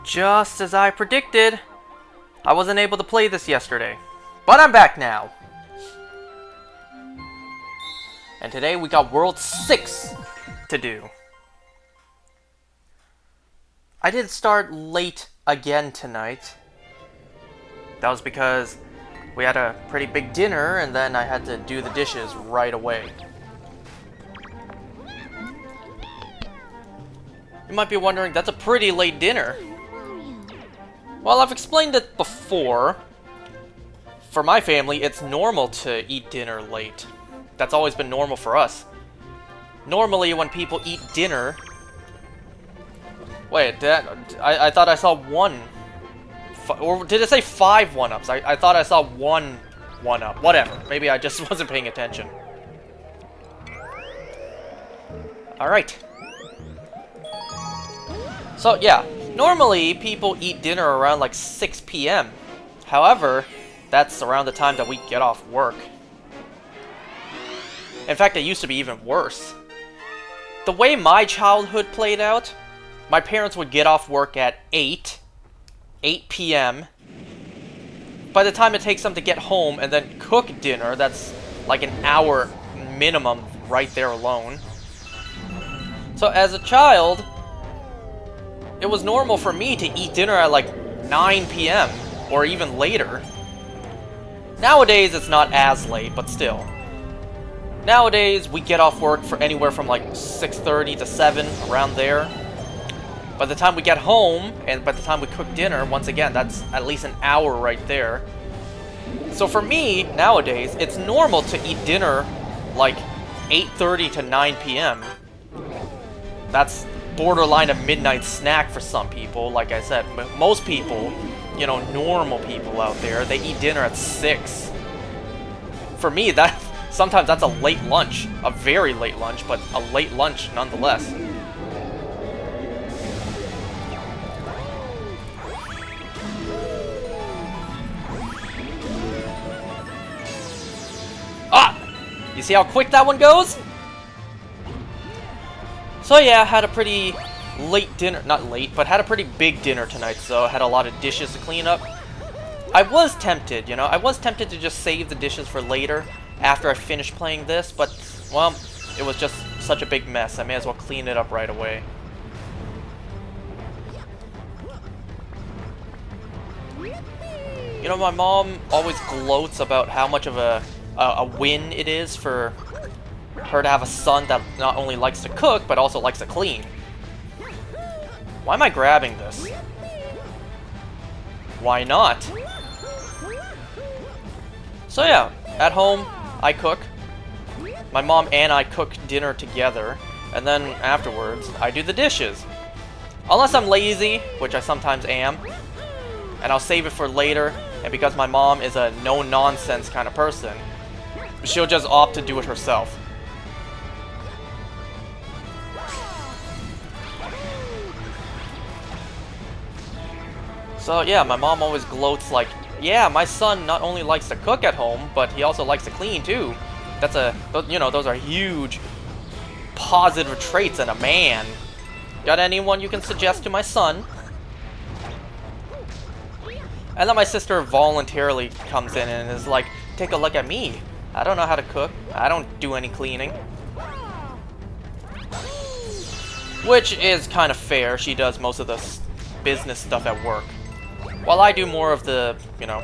Just as I predicted, I wasn't able to play this yesterday, but I'm back now. And today we got World 6 to do. I did start late again tonight. That was because we had a pretty big dinner and then I had to do the dishes right away. You might be wondering, that's a pretty late dinner. Well, I've explained it before. For my family, it's normal to eat dinner late. That's always been normal for us. Normally, when people eat dinner... Wait, I thought I saw one... Or did it say 5 1-ups? I thought I saw 1 1-up. Whatever. Maybe I just wasn't paying attention. Alright. So, yeah. Normally, people eat dinner around like 6 p.m. However, that's around the time that we get off work. In fact, it used to be even worse. The way my childhood played out, my parents would get off work at 8 p.m. By the time it takes them to get home and then cook dinner, that's like an hour minimum right there alone. So as a child, it was normal for me to eat dinner at like 9 p.m. or even later. Nowadays, it's not as late, but still. Nowadays, we get off work for anywhere from like 6:30 to 7, around there. By the time we get home, and by the time we cook dinner, once again, that's at least an hour right there. So for me, nowadays, it's normal to eat dinner like 8:30 to 9 p.m. That's borderline a midnight snack for some people. Like I said, most people, you know, normal people out there, they eat dinner at 6. For me, sometimes that's a late lunch. A very late lunch, but a late lunch nonetheless. Ah! You see how quick that one goes? So yeah, I had a pretty late dinner, not late, but had a pretty big dinner tonight, so I had a lot of dishes to clean up. I was tempted, you know, I was tempted to just save the dishes for later, after I finished playing this, but, well, it was just such a big mess, I may as well clean it up right away. You know, my mom always gloats about how much of a win it is for her to have a son that not only likes to cook, but also likes to clean. Why am I grabbing this? Why not? So yeah, at home, I cook. My mom and I cook dinner together, and then afterwards, I do the dishes. Unless I'm lazy, which I sometimes am, and I'll save it for later, and because my mom is a no-nonsense kind of person, she'll just opt to do it herself. So yeah, my mom always gloats like, yeah, my son not only likes to cook at home, but he also likes to clean too. You know, those are huge positive traits in a man. Got anyone you can suggest to my son? And then my sister voluntarily comes in and is like, take a look at me. I don't know how to cook. I don't do any cleaning. Which is kind of fair. She does most of the business stuff at work, while I do more of the, you know,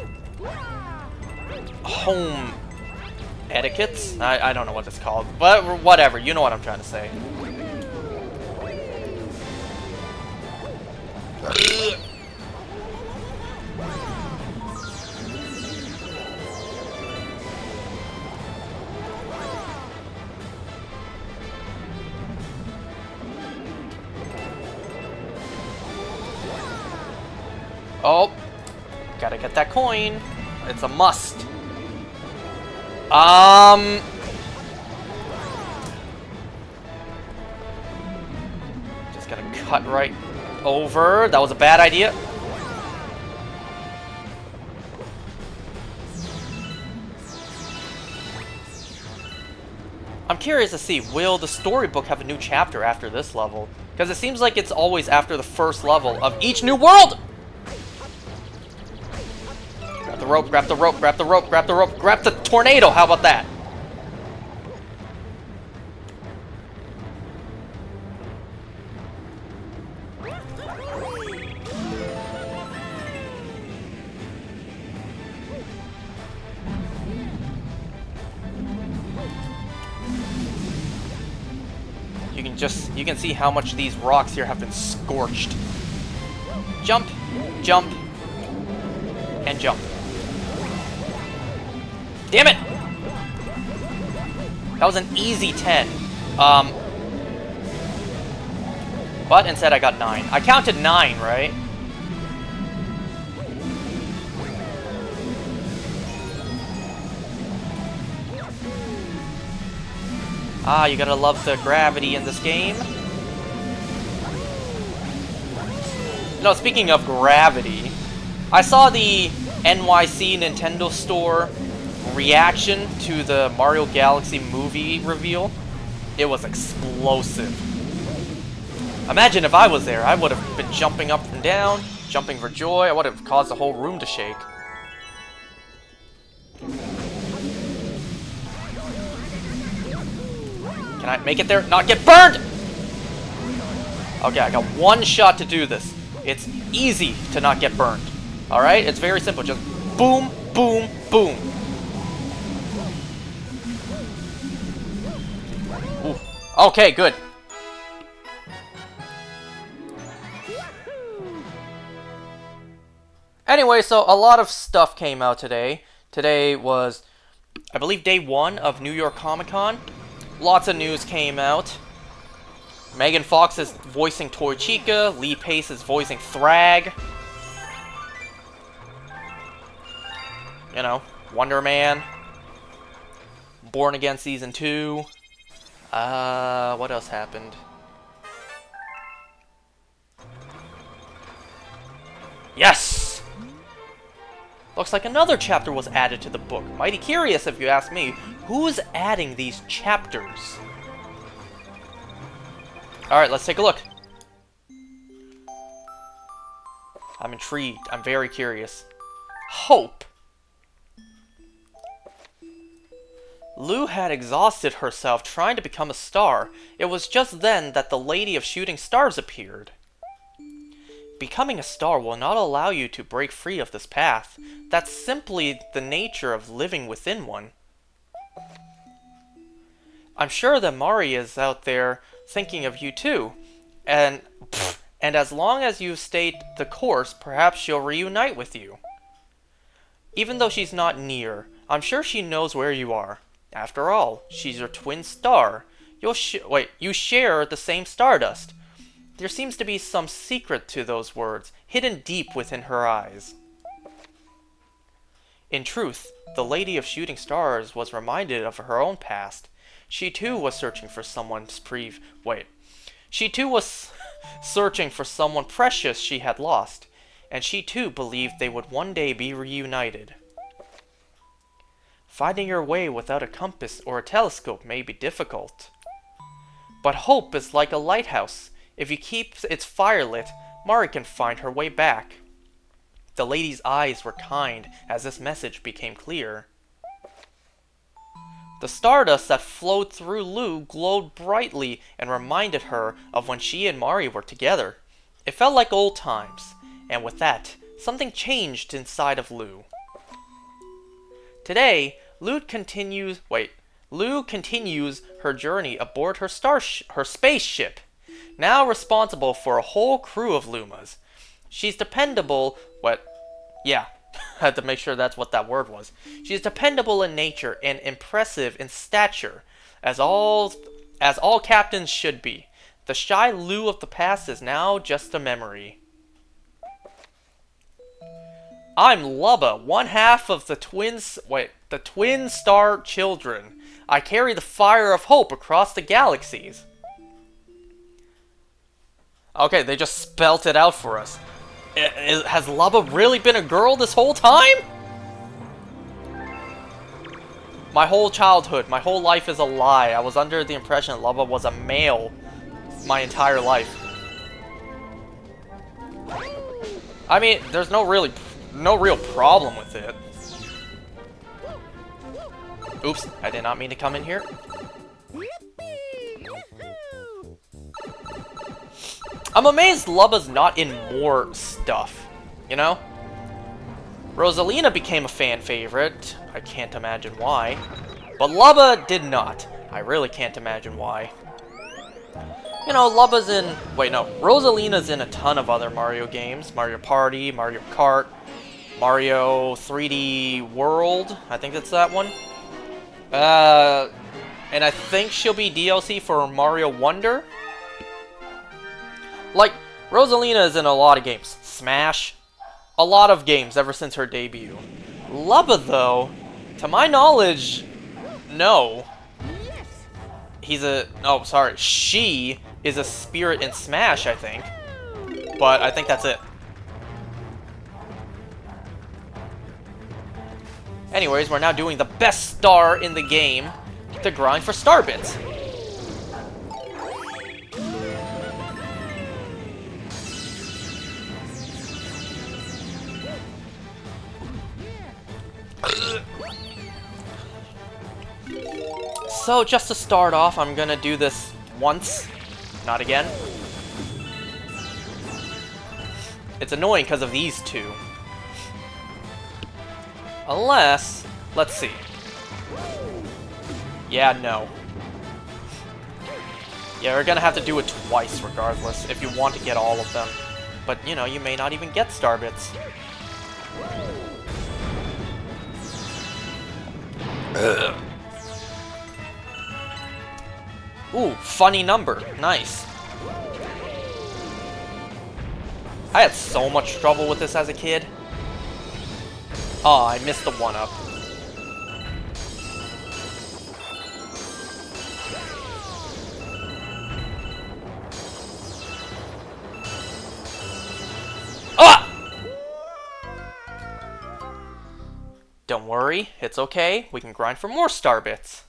home etiquettes. I don't know what it's called, but whatever. You know what I'm trying to say. Oh, gotta get that coin. It's a must. Just gotta cut right over. That was a bad idea. I'm curious to see, will the storybook have a new chapter after this level? Because it seems like it's always after the first level of each new world! Grab the rope, grab the rope, grab the rope, grab the rope, grab the tornado, how about that? You can see how much these rocks here have been scorched. Jump, jump, and jump. Damn it! That was an easy 10. But instead I got 9. I counted 9, right? Ah, you gotta love the gravity in this game. No, speaking of gravity, I saw the NYC Nintendo Store reaction to the Mario Galaxy movie reveal. It was explosive. Imagine if I was there, I would have been jumping up and down, jumping for joy. I would have caused the whole room to shake. Can I make it there? Not get burned! Okay, I got one shot to do this. It's easy to not get burned. Alright? It's very simple. Just boom, boom, boom. Ooh. Okay, good. Anyway, so a lot of stuff came out today. Today was, I believe, day 1 of New York Comic Con. Lots of news came out. Megan Fox is voicing Torchica. Lee Pace is voicing Thrag. You know, Wonder Man. Born Again Season 2. What else happened? Yes! Looks like another chapter was added to the book. Mighty curious if you ask me. Who's adding these chapters? Alright, let's take a look. I'm intrigued. I'm very curious. Hope. Lou had exhausted herself trying to become a star. It was just then that the Lady of Shooting Stars appeared. Becoming a star will not allow you to break free of this path. That's simply the nature of living within one. I'm sure that Mari is out there thinking of you too. And as long as you stay the course, perhaps she'll reunite with you. Even though she's not near, I'm sure she knows where you are. After all, she's your twin star. You share the same stardust. There seems to be some secret to those words, hidden deep within her eyes. In truth, the Lady of Shooting Stars was reminded of her own past. She too was searching for someone searching for someone precious she had lost, and she too believed they would one day be reunited. Finding your way without a compass or a telescope may be difficult. But hope is like a lighthouse. If you keep its fire lit, Mari can find her way back. The lady's eyes were kind as this message became clear. The stardust that flowed through Lou glowed brightly and reminded her of when she and Mari were together. It felt like old times, and with that, something changed inside of Lou. Today, Lou continues her journey aboard her spaceship, now responsible for a whole crew of Lumas. She's dependable, I had to make sure that's what that word was. She's dependable in nature and impressive in stature, as all captains should be. The shy Lou of the past is now just a memory. I'm Lubba, one half of the Twin Star Children. I carry the fire of hope across the galaxies. Okay, they just spelt it out for us. Has Lubba really been a girl this whole time? My whole childhood, my whole life is a lie. I was under the impression that Lubba was a male my entire life. I mean, there's no real problem with it. Oops, I did not mean to come in here. I'm amazed Lubba's not in more stuff, you know? Rosalina became a fan favorite. I can't imagine why. But Lubba did not. I really can't imagine why. You know, Lubba's in... Wait, no. Rosalina's in a ton of other Mario games. Mario Party, Mario Kart, Mario 3D World. I think that's that one. And I think she'll be DLC for Mario Wonder. Like, Rosalina is in a lot of games. Smash. A lot of games ever since her debut. Lubba, though, to my knowledge, no. He's a... Oh, sorry. She is a spirit in Smash, I think. But I think that's it. Anyways, we're now doing the best star in the game to grind for star bits. So, just to start off, I'm gonna do this once, not again. It's annoying because of these two. Unless, let's see. Yeah, no. Yeah, we're gonna have to do it twice regardless, if you want to get all of them. But, you know, you may not even get star bits. Ugh. Ooh, funny number. Nice. I had so much trouble with this as a kid. Oh, I missed the one-up. Ah! Don't worry, it's okay. We can grind for more star bits.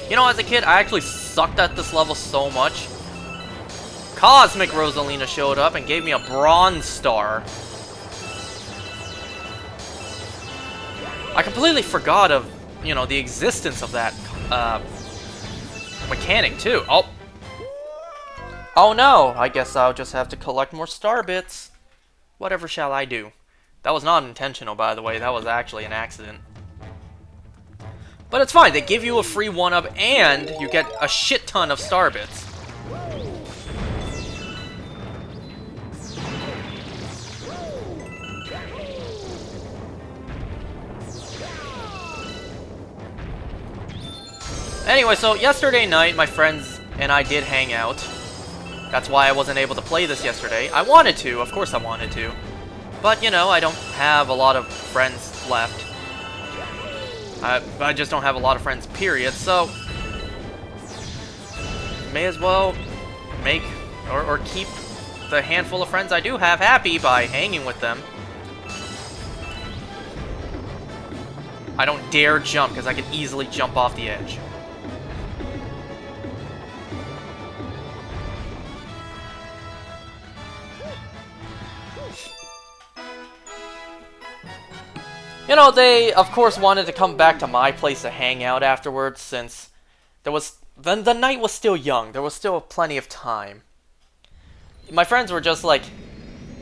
You know, as a kid, I actually sucked at this level so much. Cosmic Rosalina showed up and gave me a bronze star. I completely forgot of, you know, the existence of that mechanic, too. Oh. Oh no, I guess I'll just have to collect more star bits. Whatever shall I do? That was not intentional, by the way. That was actually an accident. But it's fine, they give you a free 1-up and you get a shit ton of star bits. Anyway, so yesterday night, my friends and I did hang out. That's why I wasn't able to play this yesterday. I wanted to, of course I wanted to. But, you know, I don't have a lot of friends left. I just don't have a lot of friends, period, so... May as well make, or keep the handful of friends I do have happy by hanging with them. I don't dare jump, because I can easily jump off the edge. You know, they, of course, wanted to come back to my place to hang out afterwards, since there was... the night was still young. There was still plenty of time. My friends were just like,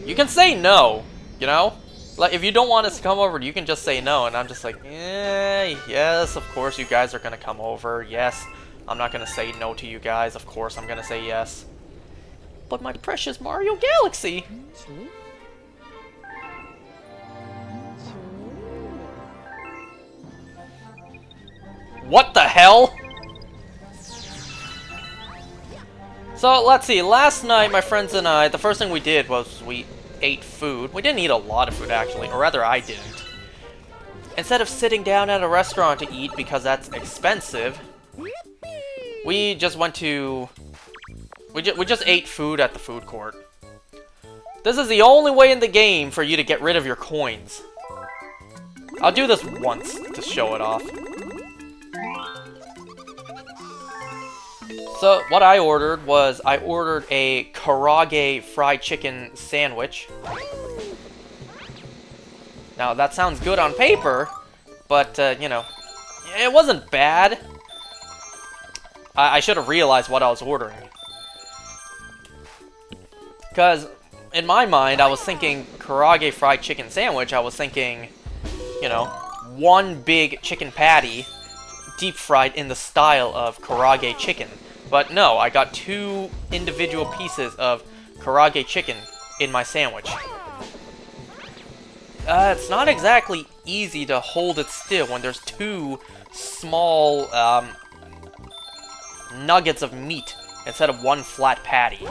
you can say no, you know? Like, if you don't want us to come over, you can just say no. And I'm just like, yes, of course you guys are gonna come over. Yes, I'm not gonna say no to you guys. Of course I'm gonna say yes. But my precious Mario Galaxy... What the hell? So, let's see. Last night, my friends and I, the first thing we did was we ate food. We didn't eat a lot of food, actually. Or rather, I didn't. Instead of sitting down at a restaurant to eat because that's expensive, We just went to... We just ate food at the food court. This is the only way in the game for you to get rid of your coins. I'll do this once to show it off. So, what I ordered was, I ordered a Karaage fried chicken sandwich. Now, that sounds good on paper, but, you know, it wasn't bad. I should have realized what I was ordering. Because, in my mind, I was thinking Karaage fried chicken sandwich, I was thinking, you know, one big chicken patty, deep fried in the style of Karaage chicken. But no, I got 2 individual pieces of Karaage chicken in my sandwich. It's not exactly easy to hold it still when there's 2 small nuggets of meat instead of 1 flat patty.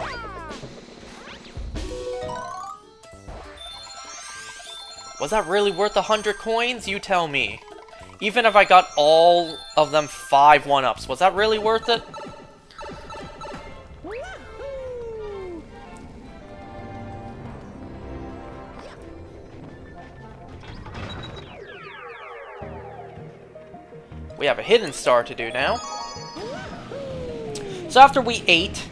Was that really worth 100 coins? You tell me. Even if I got all of them 5 1-ups, was that really worth it? We have a hidden star to do now. So after we ate,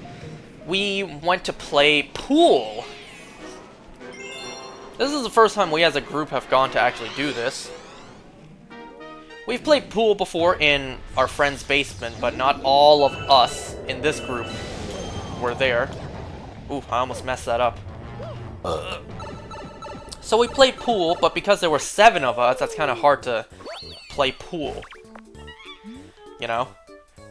we went to play pool. This is the first time we as a group have gone to actually do this. We've played pool before in our friend's basement, but not all of us in this group were there. Ooh, I almost messed that up. So we played pool, but because there were 7 of us, that's kind of hard to play pool. You know?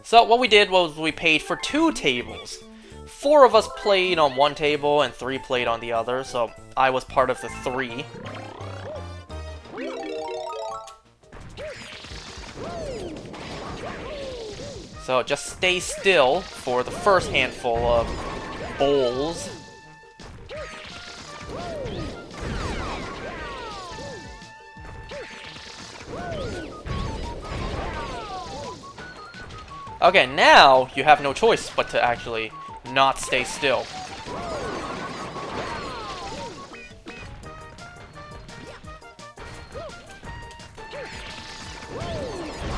So what we did was we paid for 2 tables. 4 of us played on one table and 3 played on the other, so I was part of the 3. So just stay still for the first handful of bowls. Okay, now you have no choice but to actually not stay still.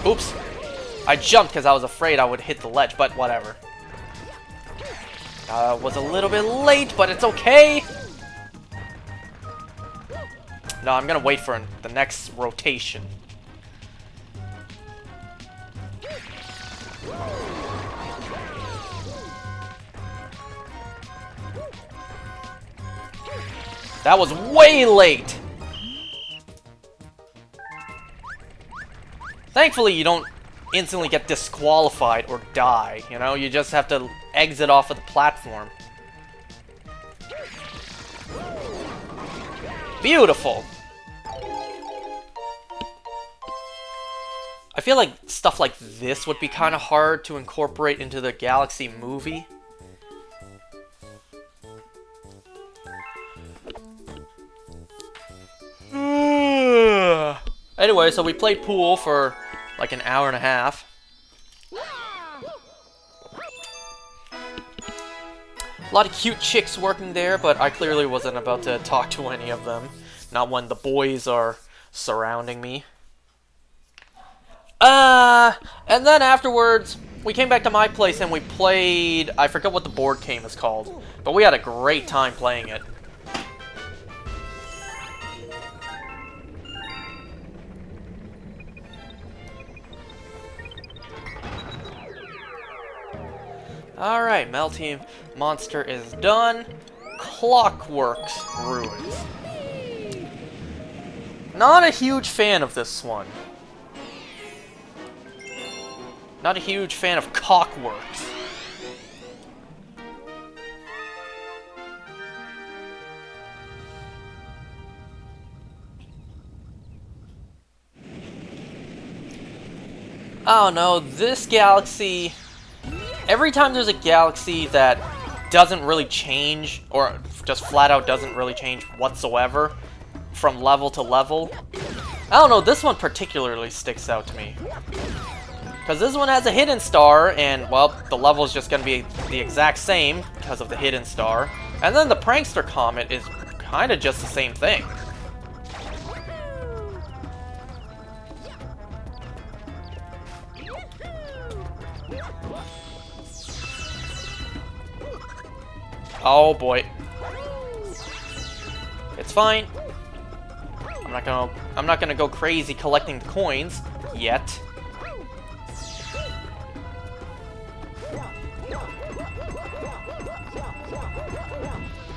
Oops. I jumped because I was afraid I would hit the ledge, but whatever. Was a little bit late, but it's okay. No, I'm gonna wait for the next rotation. That was way late! Thankfully, you don't instantly get disqualified or die, you know? You just have to exit off of the platform. Beautiful! I feel like stuff like this would be kind of hard to incorporate into the Galaxy movie. Anyway, so we played pool for like an hour and a half. A lot of cute chicks working there, but I clearly wasn't about to talk to any of them. Not when the boys are surrounding me. And then afterwards, we came back to my place and we played... I forget what the board game is called, but we had a great time playing it. Alright, Melty Monster is done. Clockwork's Ruins. Not a huge fan of this one. Not a huge fan of Cockworks. I don't know, this galaxy... Every time there's a galaxy that doesn't really change, or just flat out doesn't really change whatsoever, from level to level, I don't know, this one particularly sticks out to me. Because this one has a hidden star, and, well, the level is just going to be the exact same because of the hidden star. And then the Prankster Comet is kind of just the same thing. Oh boy. It's fine. I'm not gonna go crazy collecting the coins yet.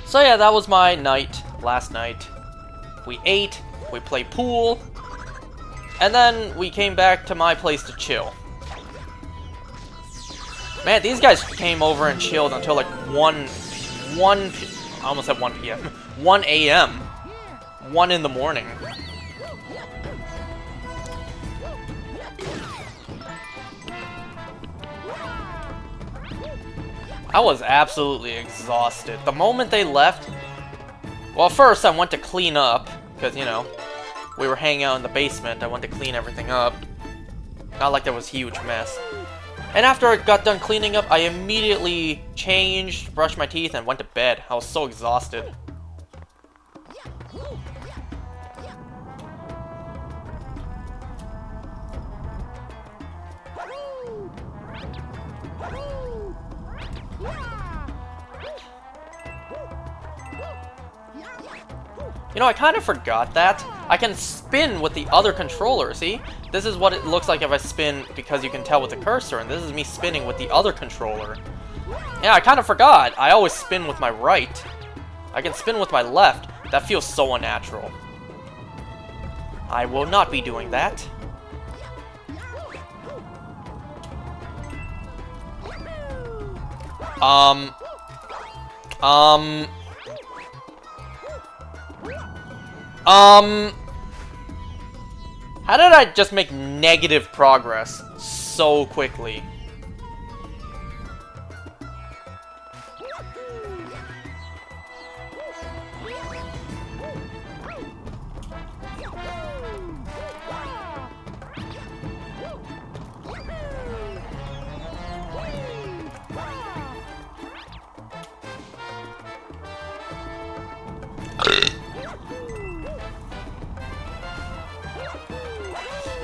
So yeah, that was my night last night. We ate, we played pool, and then we came back to my place to chill. Man, these guys came over and chilled until like I almost said 1 p.m. 1 a.m. 1 in the morning. I was absolutely exhausted. The moment they left, well, first I went to clean up, because, you know, we were hanging out in the basement. I went to clean everything up. Not like there was a huge mess. And after I got done cleaning up, I immediately changed, brushed my teeth, and went to bed. I was so exhausted. You know, I kind of forgot that. I can spin with the other controller, see? This is what it looks like if I spin, because you can tell with the cursor, and this is me spinning with the other controller. Yeah, I kind of forgot. I always spin with my right. I can spin with my left. That feels so unnatural. I will not be doing that. How did I just make negative progress so quickly?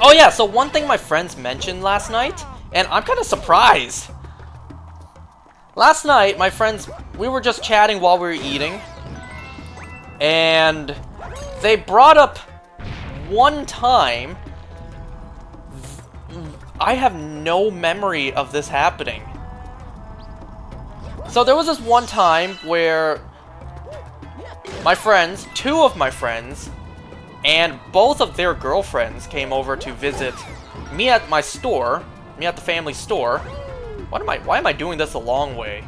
Oh yeah, so one thing my friends mentioned last night, and I'm kind of surprised. Last night, my friends, we were just chatting while we were eating, and they brought up one time. I have no memory of this happening. So there was this one time where my friends, two of my friends, and both of their girlfriends came over to visit me at my store, me at the family store. Why am I doing this a long way?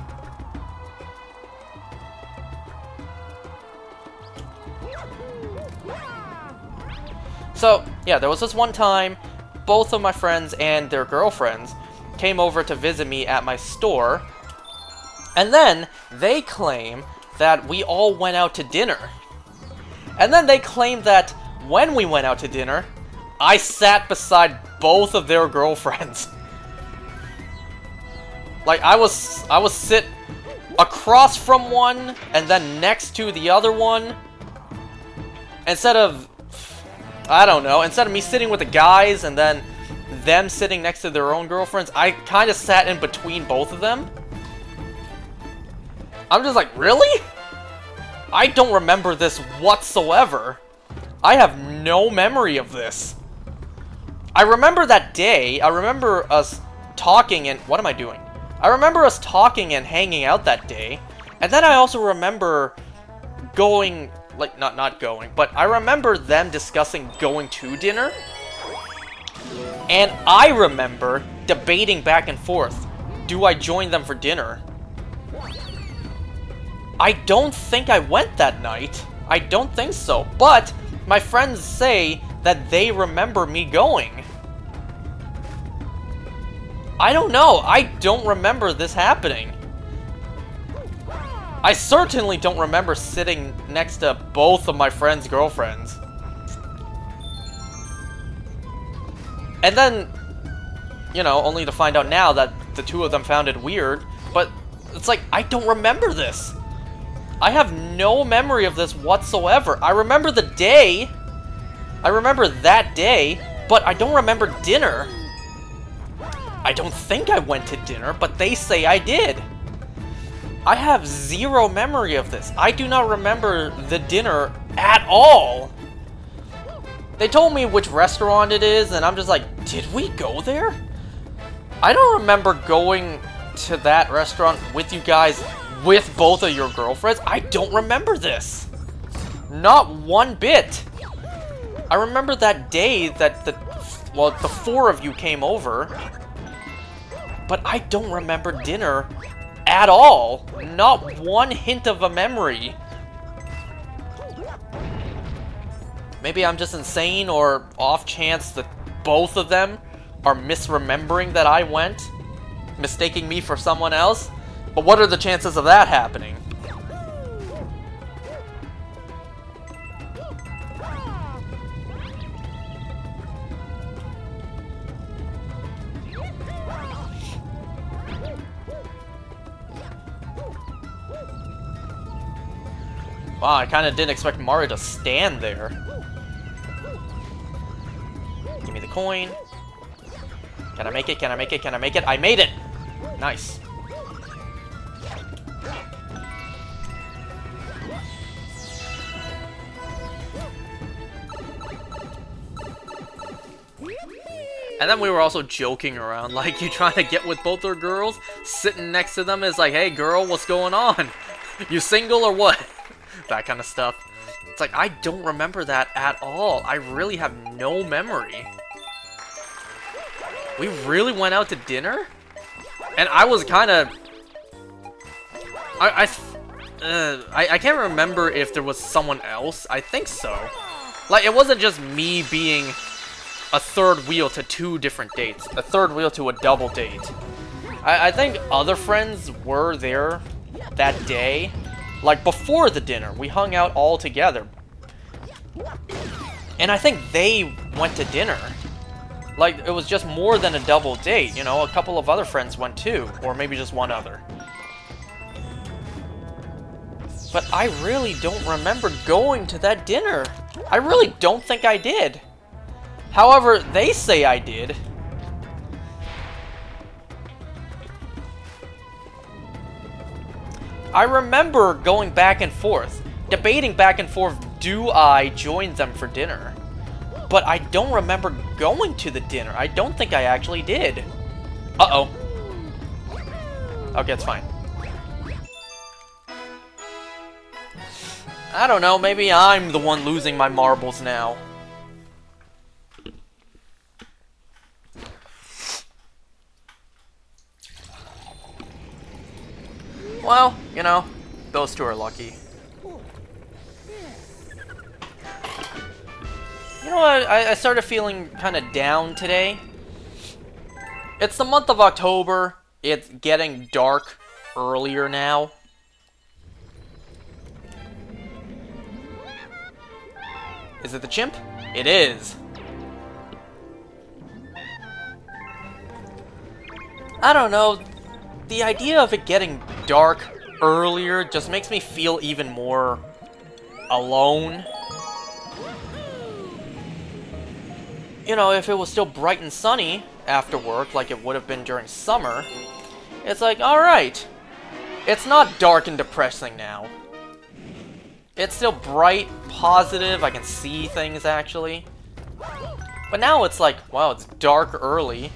So, yeah, there was this one time, both of my friends and their girlfriends came over to visit me at my store, and then they claim that we all went out to dinner. And then they claimed that when we went out to dinner, I sat beside both of their girlfriends. Like, I was sit across from one, and then next to the other one. Instead of, I don't know, instead of me sitting with the guys and then them sitting next to their own girlfriends, I kind of sat in between both of them. I'm just like, really? I don't remember this whatsoever. I have no memory of this. I remember that day. I remember us talking and... What am I doing? I remember us talking and hanging out that day. And then I also remember going... Like, not going, but I remember them discussing going to dinner. And I remember debating back and forth. Do I join them for dinner? I don't think I went that night. I don't think so. But my friends say that they remember me going. I don't know. I don't remember this happening. I certainly don't remember sitting next to both of my friends' girlfriends. And then you know, only to find out now that the two of them found it weird. But it's like, I don't remember this. I have no memory of this whatsoever. I remember the day. I remember that day, but I don't remember dinner. I don't think I went to dinner, but they say I did. I have zero memory of this. I do not remember the dinner at all. They told me which restaurant it is, and I'm just like, did we go there? I don't remember going to that restaurant with you guys, with both of your girlfriends. I don't remember this. Not one bit. I remember that day that the four of you came over, but I don't remember dinner at all. Not one hint of a memory. Maybe I'm just insane, or off chance that both of them are misremembering that I went, mistaking me for someone else. But what are the chances of that happening? Wow, I kind of didn't expect Mario to stand there. Give me the coin. Can I make it? Can I make it? Can I make it? I made it! Nice. And then we were also joking around, like, you trying to get with both our girls? Sitting next to them is like, hey girl, what's going on? You single or what? That kind of stuff. It's like, I don't remember that at all. I really have no memory. We really went out to dinner? And I was kind of... I can't remember if there was someone else. I think so. Like, it wasn't just me being a third wheel to two different dates. A third wheel to a double date. I think other friends were there that day. Like, before the dinner, we hung out all together. And I think they went to dinner. Like, it was just more than a double date, you know? A couple of other friends went too. Or maybe just one other. But I really don't remember going to that dinner. I really don't think I did. However, they say I did. I remember going back and forth, debating back and forth, do I join them for dinner? But I don't remember going to the dinner. I don't think I actually did. Uh-oh. Okay, it's fine. I don't know, maybe I'm the one losing my marbles now. Well, you know, those two are lucky. You know what, I started feeling kind of down today. It's the month of October. It's getting dark earlier now. Is it the chimp? It is. I don't know. The idea of it getting dark earlier just makes me feel even more alone. You know, if it was still bright and sunny after work like it would have been during summer, it's like, alright, it's not dark and depressing now. It's still bright, positive, I can see things actually. But now it's like, wow, it's dark early,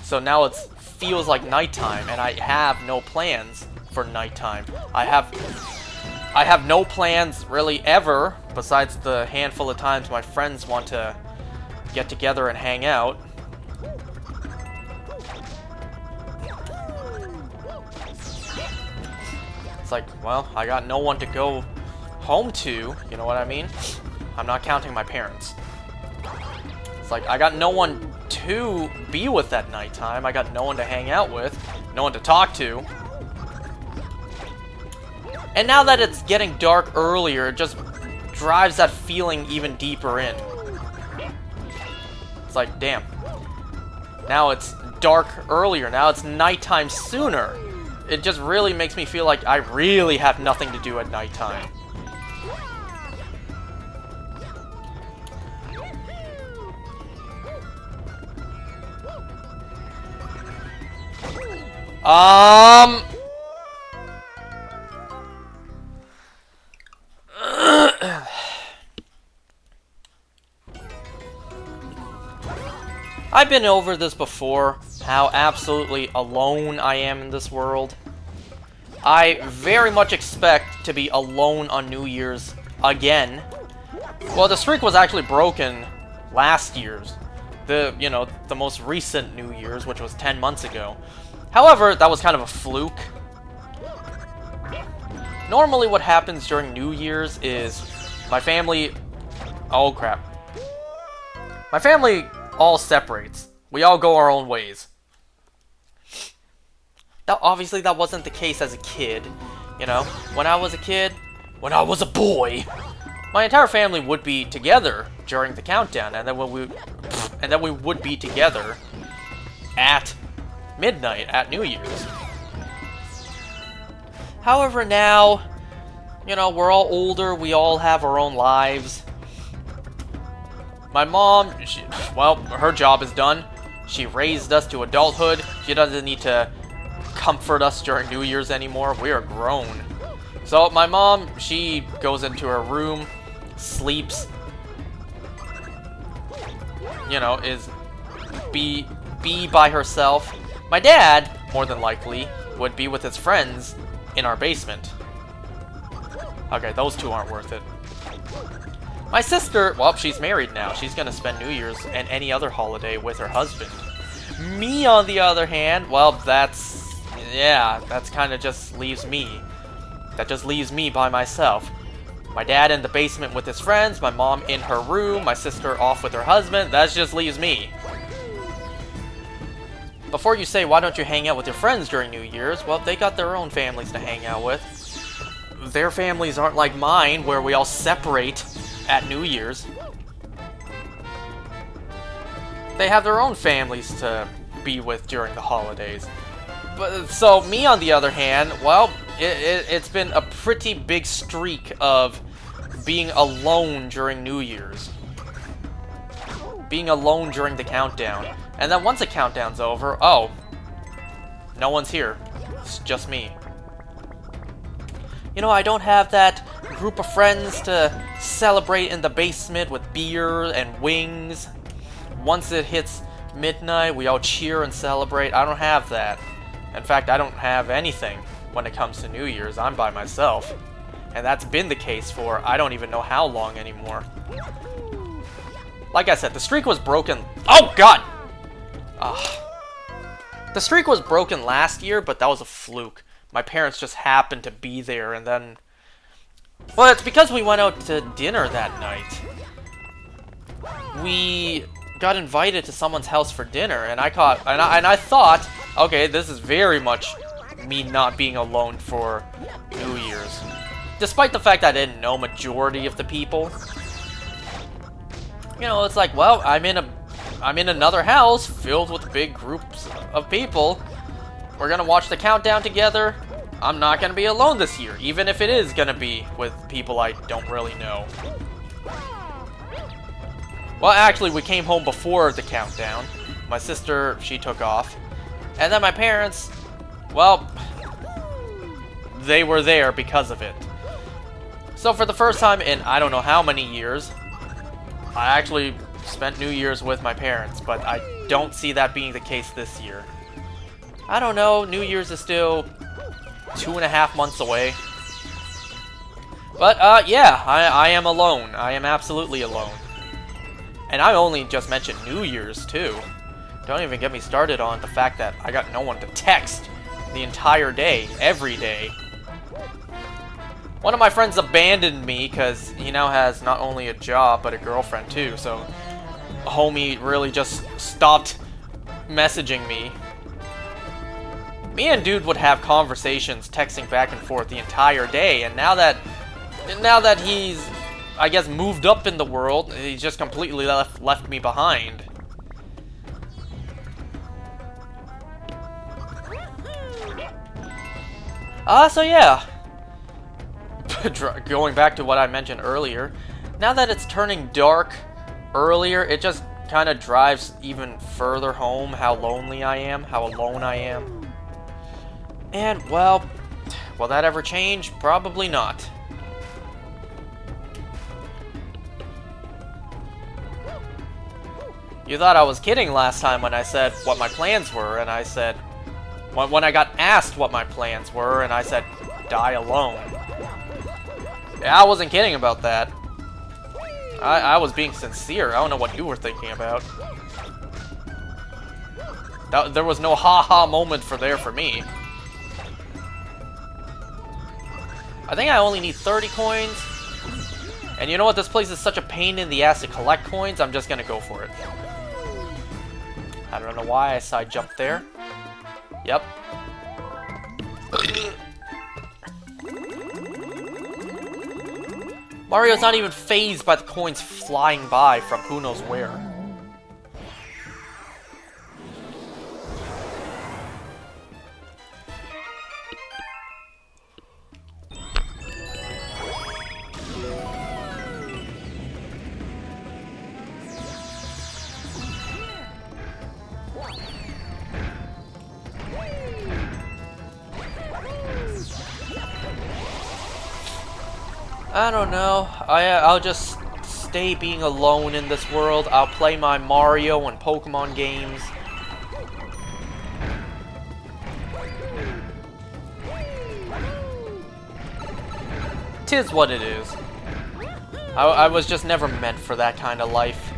so now it feels like nighttime, and I have no plans for nighttime. I have no plans really ever, besides the handful of times my friends want to get together and hang out. It's like, well, I got no one to go home to, you know what I mean? I'm not counting my parents. It's like, I got no one to be with at nighttime. I got no one to hang out with, no one to talk to. And now that it's getting dark earlier, it just drives that feeling even deeper in. It's like, damn. Now it's dark earlier. Now it's nighttime sooner. It just really makes me feel like I really have nothing to do at nighttime. I've been over this before, how absolutely alone I am in this world. I very much expect to be alone on New Year's again. Well, the streak was actually broken last year's. The most recent New Year's, which was 10 months ago. However, that was kind of a fluke. Normally what happens during New Year's is my family... Oh, crap. My family all separates. We all go our own ways. Now, obviously, that wasn't the case as a kid. You know, when I was a kid, when I was a boy, my entire family would be together during the countdown, and then we would be together at midnight at New Year's. However, now, you know, we're all older, we all have our own lives. My mom, well, her job is done. She raised us to adulthood. She doesn't need to comfort us during New Year's anymore. We are grown. So my mom, she goes into her room, sleeps, you know, is be by herself. My dad, more than likely, would be with his friends in our basement. Okay, those two aren't worth it. My sister, well, she's married now. She's gonna spend New Year's and any other holiday with her husband. Me, on the other hand, well, that's kind of just leaves me. That just leaves me by myself. My dad in the basement with his friends, my mom in her room, my sister off with her husband. That just leaves me. Before you say, why don't you hang out with your friends during New Year's? Well, they got their own families to hang out with. Their families aren't like mine, where we all separate at New Year's. They have their own families to be with during the holidays. But so me, on the other hand, well, it's been a pretty big streak of being alone during New Year's. Being alone during the countdown. And then once the countdown's over, oh, no one's here. It's just me. You know, I don't have that group of friends to celebrate in the basement with beer and wings. Once it hits midnight, we all cheer and celebrate. I don't have that. In fact, I don't have anything when it comes to New Year's. I'm by myself. And that's been the case for I don't even know how long anymore. Like I said, the streak was broken. Oh, God! The streak was broken last year, but that was a fluke. My parents just happened to be there, and then... Well, it's because we went out to dinner that night. We got invited to someone's house for dinner, and I thought, okay, this is very much me not being alone for New Year's. Despite the fact that I didn't know majority of the people. You know, it's like, well, I'm in another house filled with big groups of people. We're gonna watch the countdown together. I'm not gonna be alone this year, even if it is gonna be with people I don't really know. Well, actually, we came home before the countdown. My sister, she took off. And then my parents, well, they were there because of it. So for the first time in I don't know how many years, I actually spent New Year's with my parents, but I don't see that being the case this year. I don't know, New Year's is still 2.5 months away. But, yeah, I am alone. I am absolutely alone. And I only just mentioned New Year's, too. Don't even get me started on the fact that I got no one to text the entire day, every day. One of my friends abandoned me because he now has not only a job, but a girlfriend, too. So, homie really just stopped messaging me. Me and dude would have conversations, texting back and forth the entire day, and now that he's, I guess, moved up in the world, he's just completely left me behind. So yeah. Going back to what I mentioned earlier, now that it's turning dark earlier, it just kind of drives even further home how lonely I am, how alone I am. And, well, will that ever change? Probably not. You thought I was kidding last time when I said what my plans were, and I said... When I got asked what my plans were, and I said, die alone. Yeah, I wasn't kidding about that. I was being sincere. I don't know what you were thinking about. There was no ha-ha moment for me. I think I only need 30 coins. And you know what? This place is such a pain in the ass to collect coins, I'm just gonna go for it. I don't know why I side jumped there. Yep. Mario's not even fazed by the coins flying by from who knows where. I don't know. I'll just stay being alone in this world. I'll play my Mario and Pokemon games. Tis what it is. I was just never meant for that kind of life.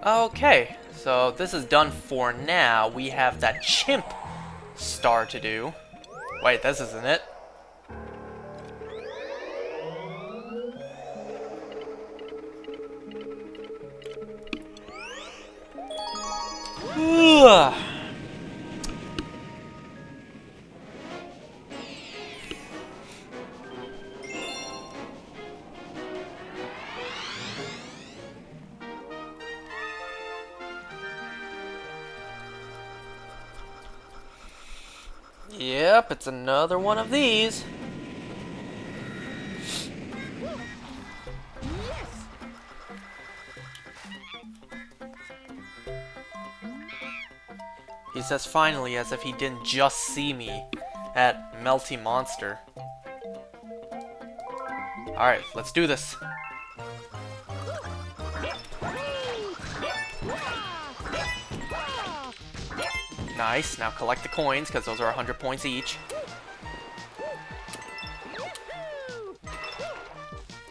Okay, so this is done for now. We have that chimp star to do. Wait, this isn't it. Yep, it's another one of these. He says finally as if he didn't just see me at Melty Monster. Alright, let's do this. Nice, now collect the coins, because those are 100 points each.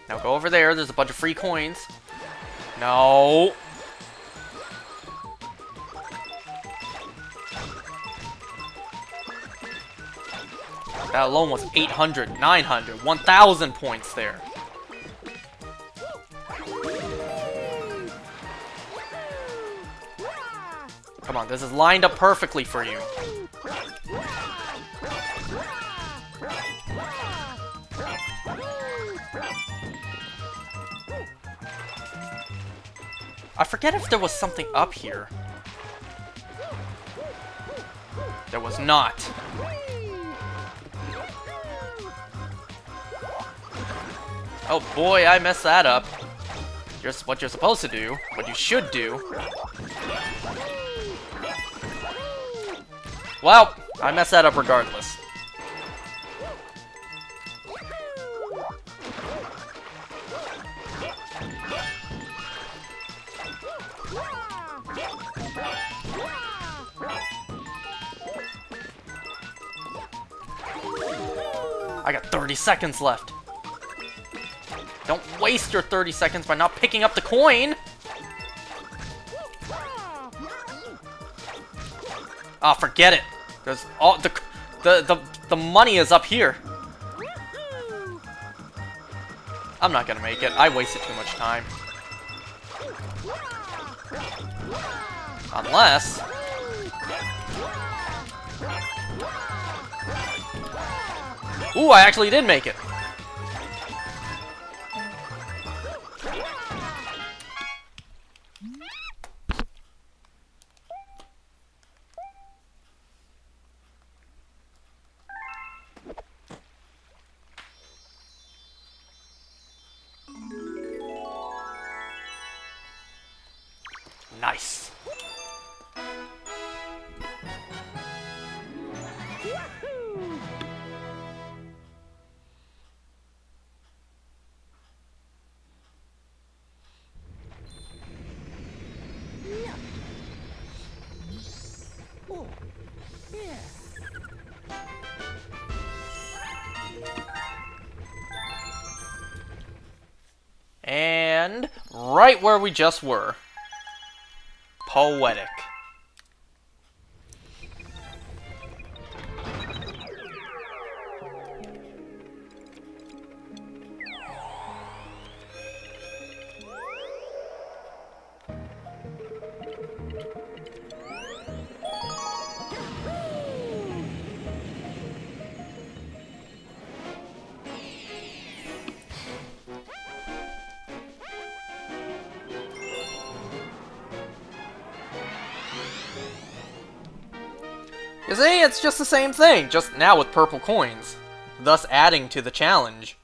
Now go over there, there's a bunch of free coins. No! That alone was 800, 900, 1,000 points there. Come on, this is lined up perfectly for you. I forget if there was something up here. There was not. Oh boy, I messed that up. Here's what you're supposed to do, what you should do. Well, I messed that up regardless. I got 30 seconds left. Don't waste your 30 seconds by not picking up the coin! Ah, forget it. There's all the money is up here. I'm not gonna make it. I wasted too much time. Unless... Ooh, I actually did make it. Nice. And right where we just were. Poetic. You see, it's just the same thing, just now with purple coins, thus adding to the challenge.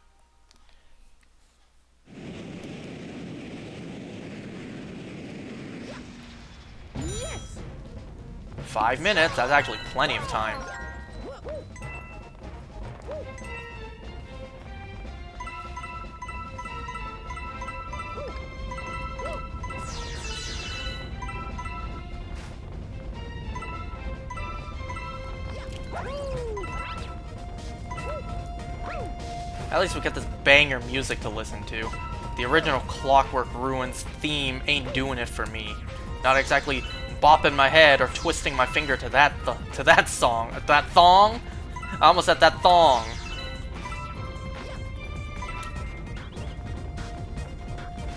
Yes. 5 minutes, that's actually plenty of time. At least we get this banger music to listen to. The original Clockwork Ruins theme ain't doing it for me. Not exactly bopping my head or twisting my finger to that song. That thong? I almost said that thong.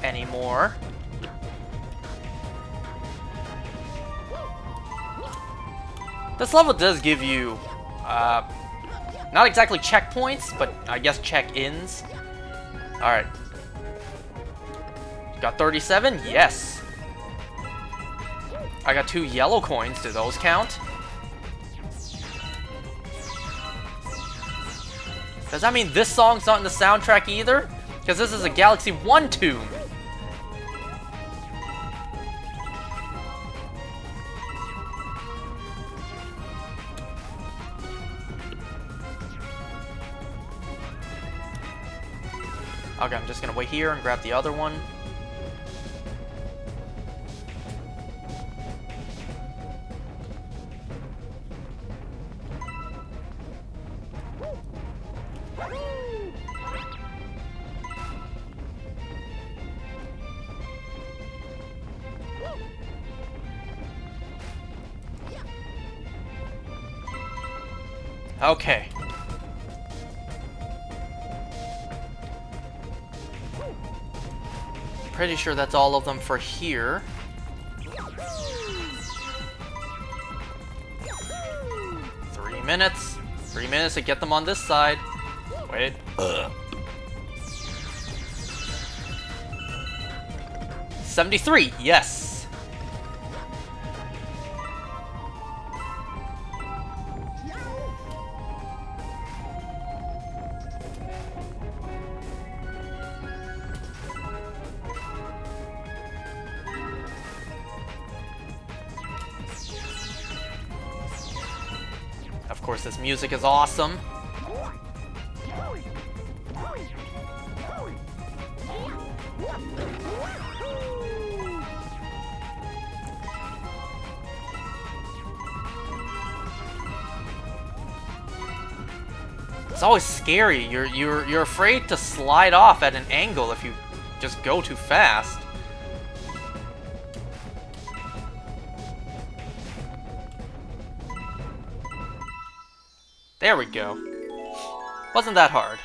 Anymore. This level does give you, not exactly checkpoints, but I guess check-ins. Alright. Got 37? Yes. I got 2 yellow coins. Do those count? Does that mean this song's not in the soundtrack either? Because this is a Galaxy 1 tune. Okay, I'm just gonna wait here and grab the other one. Okay. Pretty sure that's all of them for here. Three minutes. 3 minutes to get them on this side. Wait. 73, yes. Of course, this music is awesome. It's always scary. You're afraid to slide off at an angle if you just go too fast. There we go. Wasn't that hard.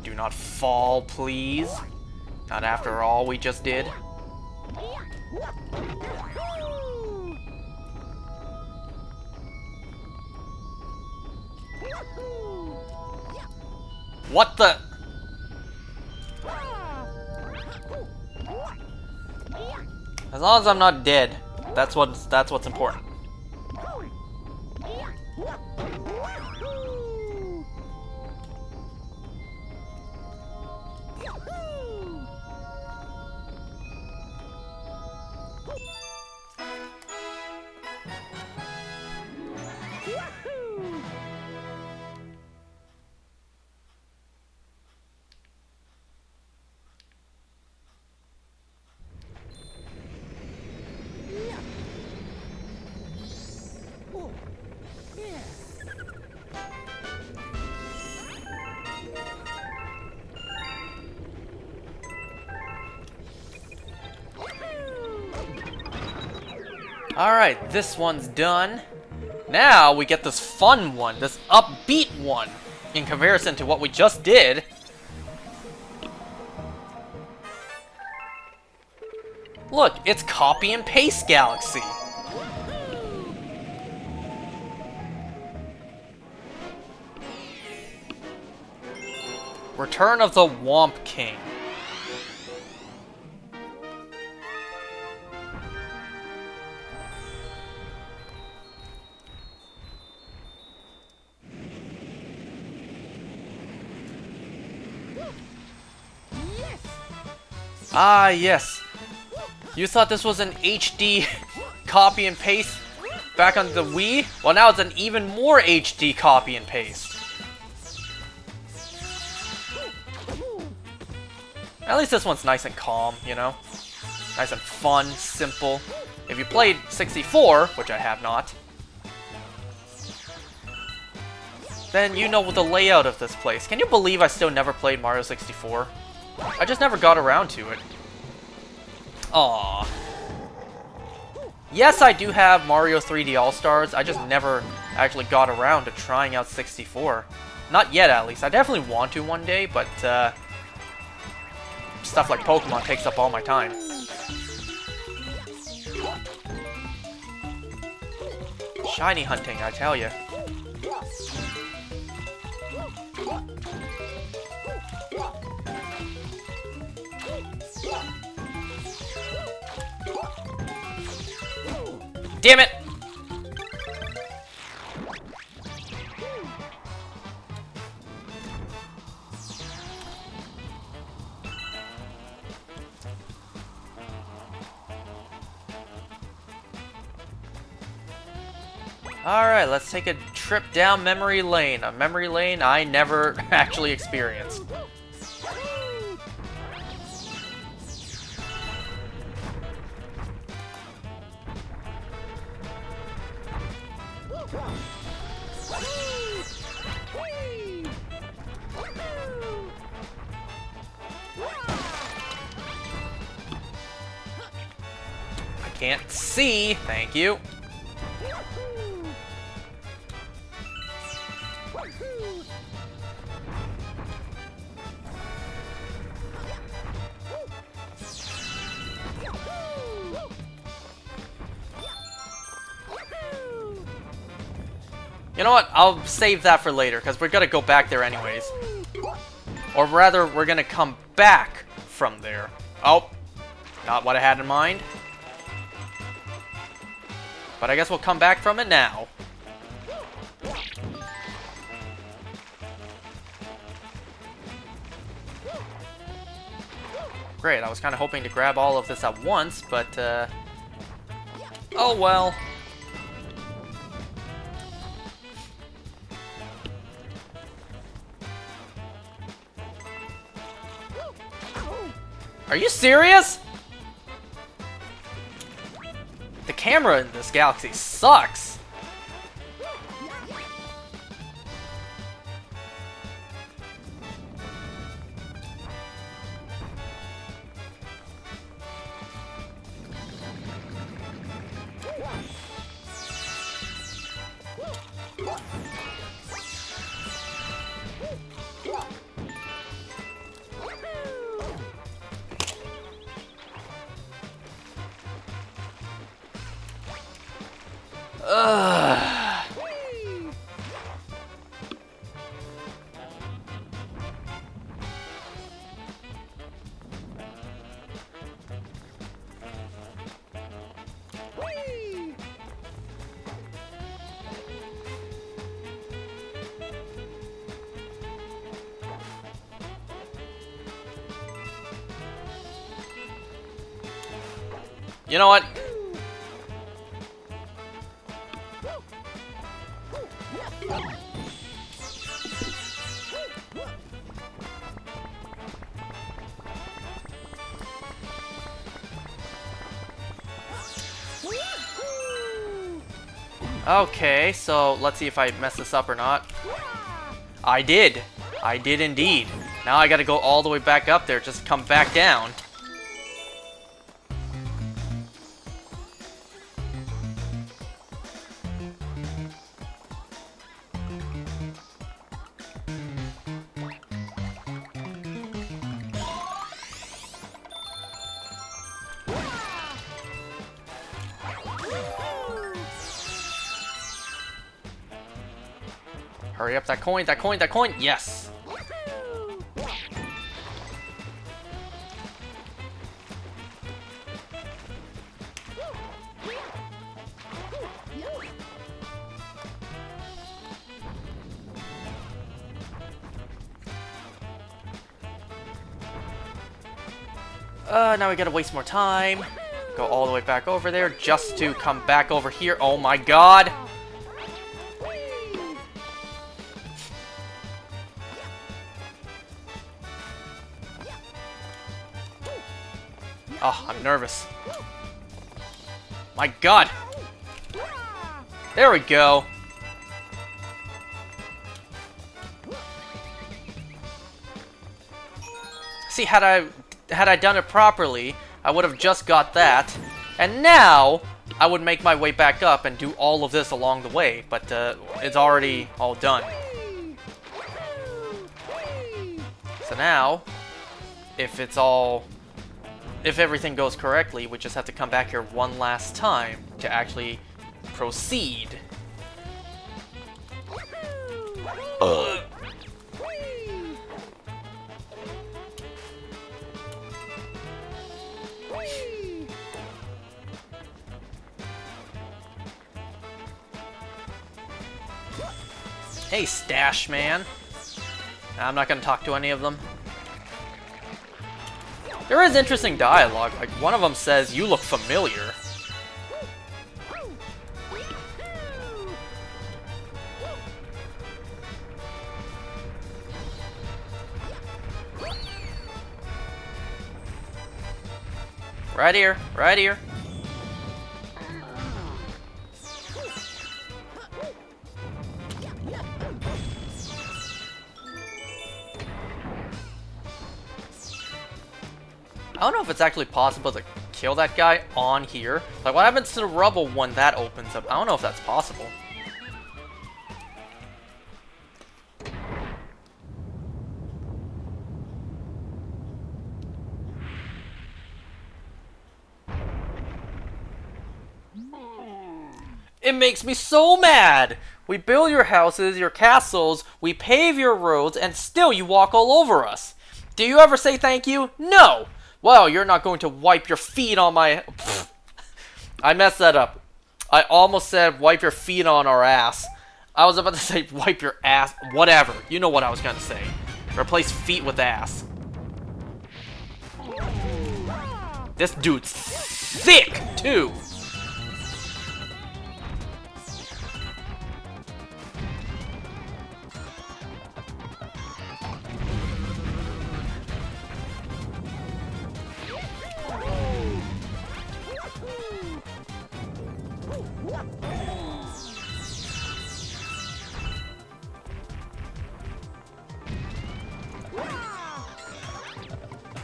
Do not fall, please. Not after all we just did. What the? As long as I'm not dead, that's what's important. Alright, this one's done. Now we get this fun one, this upbeat one, in comparison to what we just did. Look, it's Copy and Paste Galaxy. Return of the Womp King. Ah, yes. You thought this was an HD copy and paste back on the Wii? Well, now it's an even more HD copy and paste. At least this one's nice and calm, you know? Nice and fun, simple. If you played 64, which I have not, then you know the layout of this place. Can you believe I still never played Mario 64? I just never got around to it. Aww. Yes, I do have Mario 3D All-Stars. I just never actually got around to trying out 64. Not yet, at least. I definitely want to one day, but stuff like Pokemon takes up all my time. Shiny hunting, I tell ya. Damn it! Alright, let's take a trip down memory lane. A memory lane I never actually experienced. I can't see. Thank you. You know what? I'll save that for later, because we're gonna go back there anyways. Or rather, we're gonna come back from there. Oh, not what I had in mind. But I guess we'll come back from it now. Great, I was kind of hoping to grab all of this at once, but, oh well. Are you serious? The camera in this galaxy sucks. Ugh. You know what? Okay, so let's see if I mess this up or not. I did. I did indeed. Now I gotta go all the way back up there, just come back down. Hurry up, that coin, that coin, that coin! Yes! Now we gotta waste more time. Go all the way back over there just to come back over here. Oh my god! Oh, I'm nervous. My god! There we go! See, had I done it properly, I would have just got that. And now, I would make my way back up and do all of this along the way. But, it's already all done. So now, if everything goes correctly, we just have to come back here one last time to actually proceed. Hey, Stash Man. I'm not gonna talk to any of them. There is interesting dialogue. Like, one of them says, "You look familiar." Right here, right here. I don't know if it's actually possible to kill that guy on here. Like, what happens to the rubble when that opens up? I don't know if that's possible. It makes me so mad! We build your houses, your castles, we pave your roads, and still you walk all over us. Do you ever say thank you? No! Well, you're not going to wipe your feet on my... Pfft. I messed that up. I almost said wipe your feet on our ass. I was about to say wipe your ass. Whatever. You know what I was going to say. Replace feet with ass. This dude's thick, too.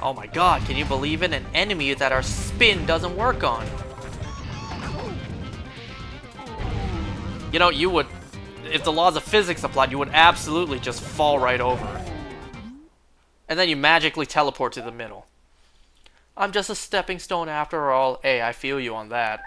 Oh my god, can you believe it? An enemy that our spin doesn't work on. You know, you would... If the laws of physics applied, you would absolutely just fall right over. And then you magically teleport to the middle. I'm just a stepping stone after all. Hey, I feel you on that.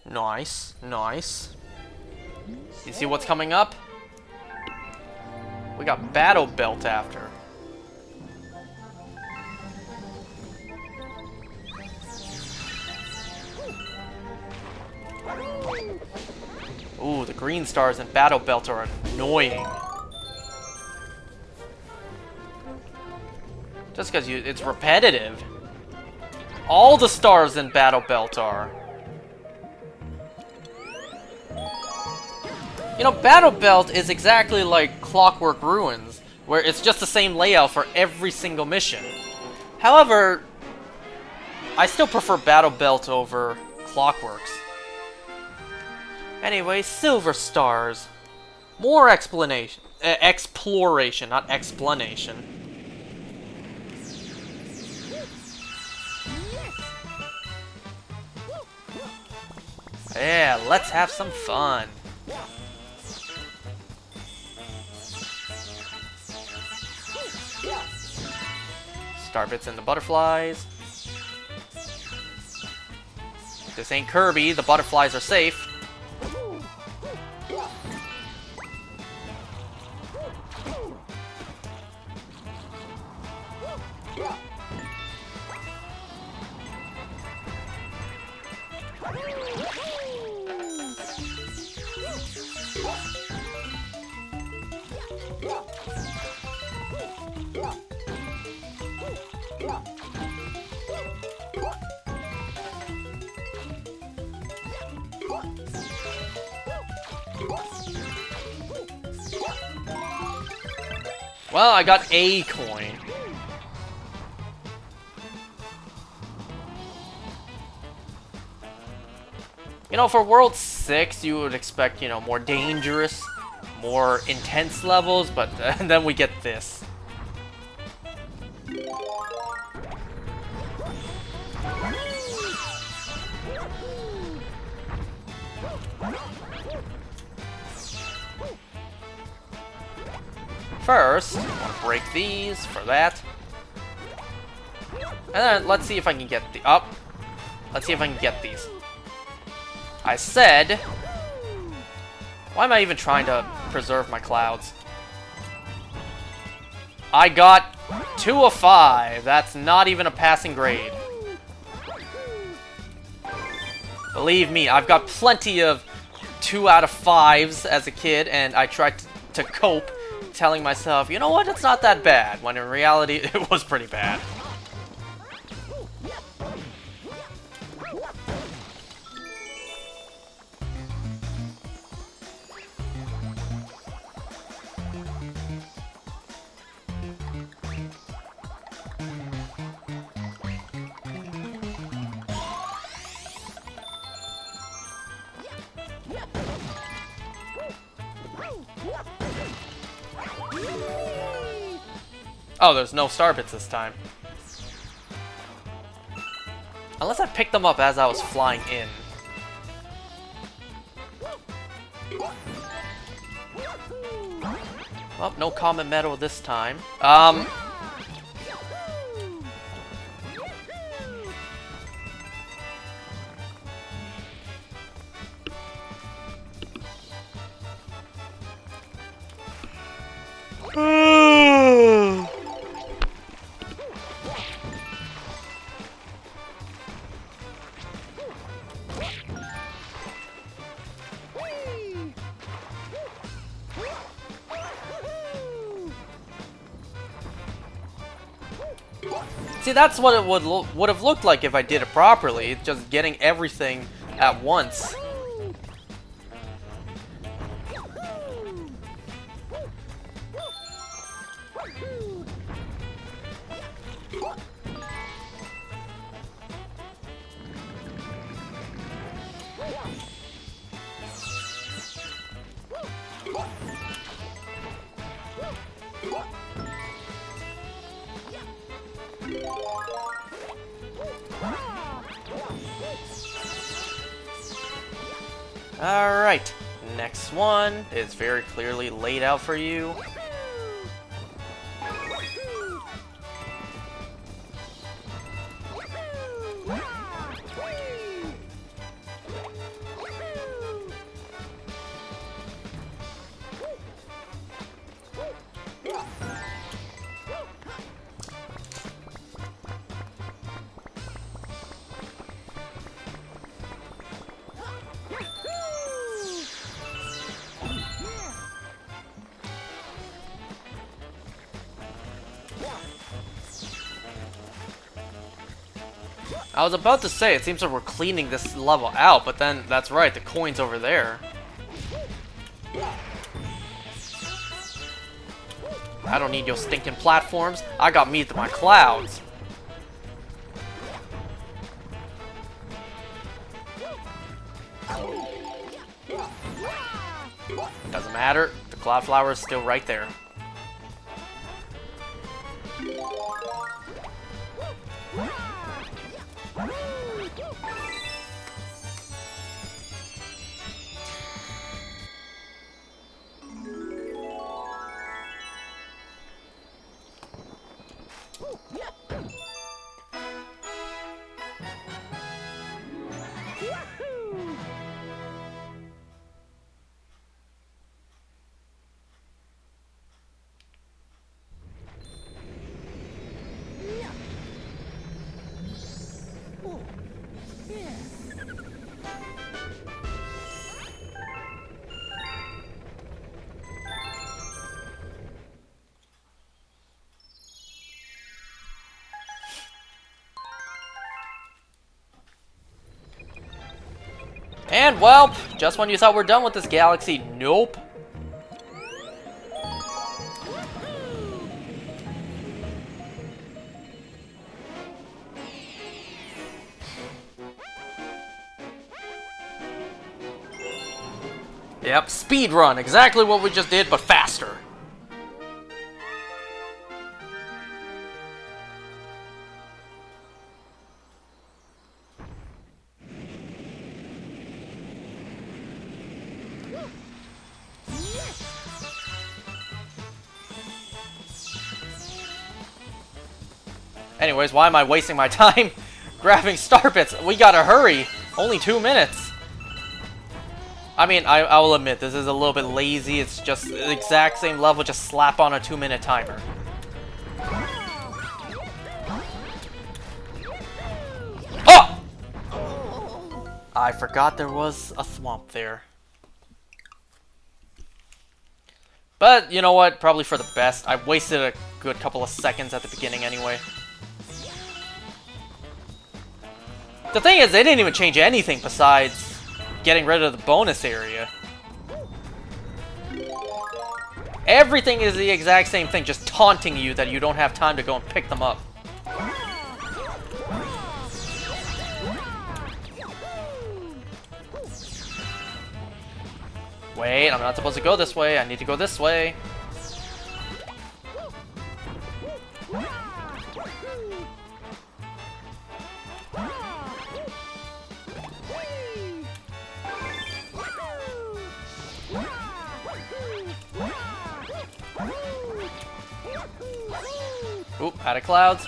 Nice, nice. You see what's coming up? We got Battle Belt after. Ooh, the green stars in Battle Belt are annoying. Just because it's repetitive. All the stars in Battle Belt are. You know, Battle Belt is exactly like Clockwork Ruins, where it's just the same layout for every single mission. However, I still prefer Battle Belt over Clockworks. Anyway, Silver Stars. More explanation. Exploration, not explanation. Yeah, let's have some fun. Starbits and the butterflies. This ain't Kirby, the butterflies are safe. Well, I got a coin. You know, for World 6, you would expect, you know, more dangerous, more intense levels, but then we get this. First, I want to break these for that. And then let's see if I can get the up. Let's see if I can get these. I said, why am I even trying to preserve my clouds? I got 2 of 5. That's not even a passing grade. Believe me, I've got plenty of 2 out of 5s as a kid, and I tried to cope, telling myself, you know what, it's not that bad, when in reality, it was pretty bad. Oh, there's no Starbits this time. Unless I picked them up as I was flying in. Well, no common medal this time. See, that's what it would have looked like if I did it properly. It's just getting everything at once. Alright, next one is very clearly laid out for you. I was about to say, it seems like we're cleaning this level out, but then, that's right, the coin's over there. I don't need your stinking platforms. I got me to my clouds. Doesn't matter. The cloud flower is still right there. And, well, just when you thought we're done with this galaxy, nope. Yep, speed run, exactly what we just did, but faster. Anyways, why am I wasting my time grabbing star bits? We gotta hurry. Only 2 minutes. I mean, I will admit, this is a little bit lazy. It's just the exact same level, just slap on a 2-minute timer. Oh! I forgot there was a swamp there. But, you know what? Probably for the best. I wasted a good couple of seconds at the beginning anyway. The thing is, they didn't even change anything besides getting rid of the bonus area. Everything is the exact same thing, just taunting you that you don't have time to go and pick them up. Wait, I'm not supposed to go this way. I need to go this way. Oop, out of clouds.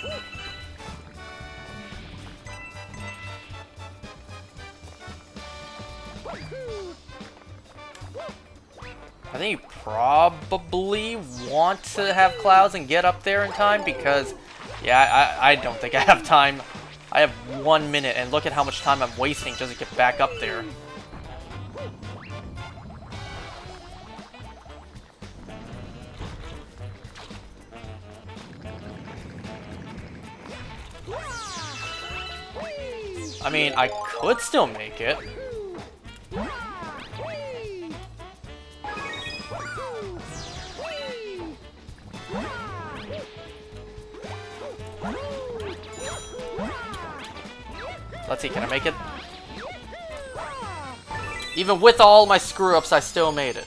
I think you probably want to have clouds and get up there in time because, yeah, I don't think I have time. I have 1 minute and look at how much time I'm wasting just to get back up there. I mean, I could still make it. Let's see, can I make it? Even with all my screw-ups, I still made it.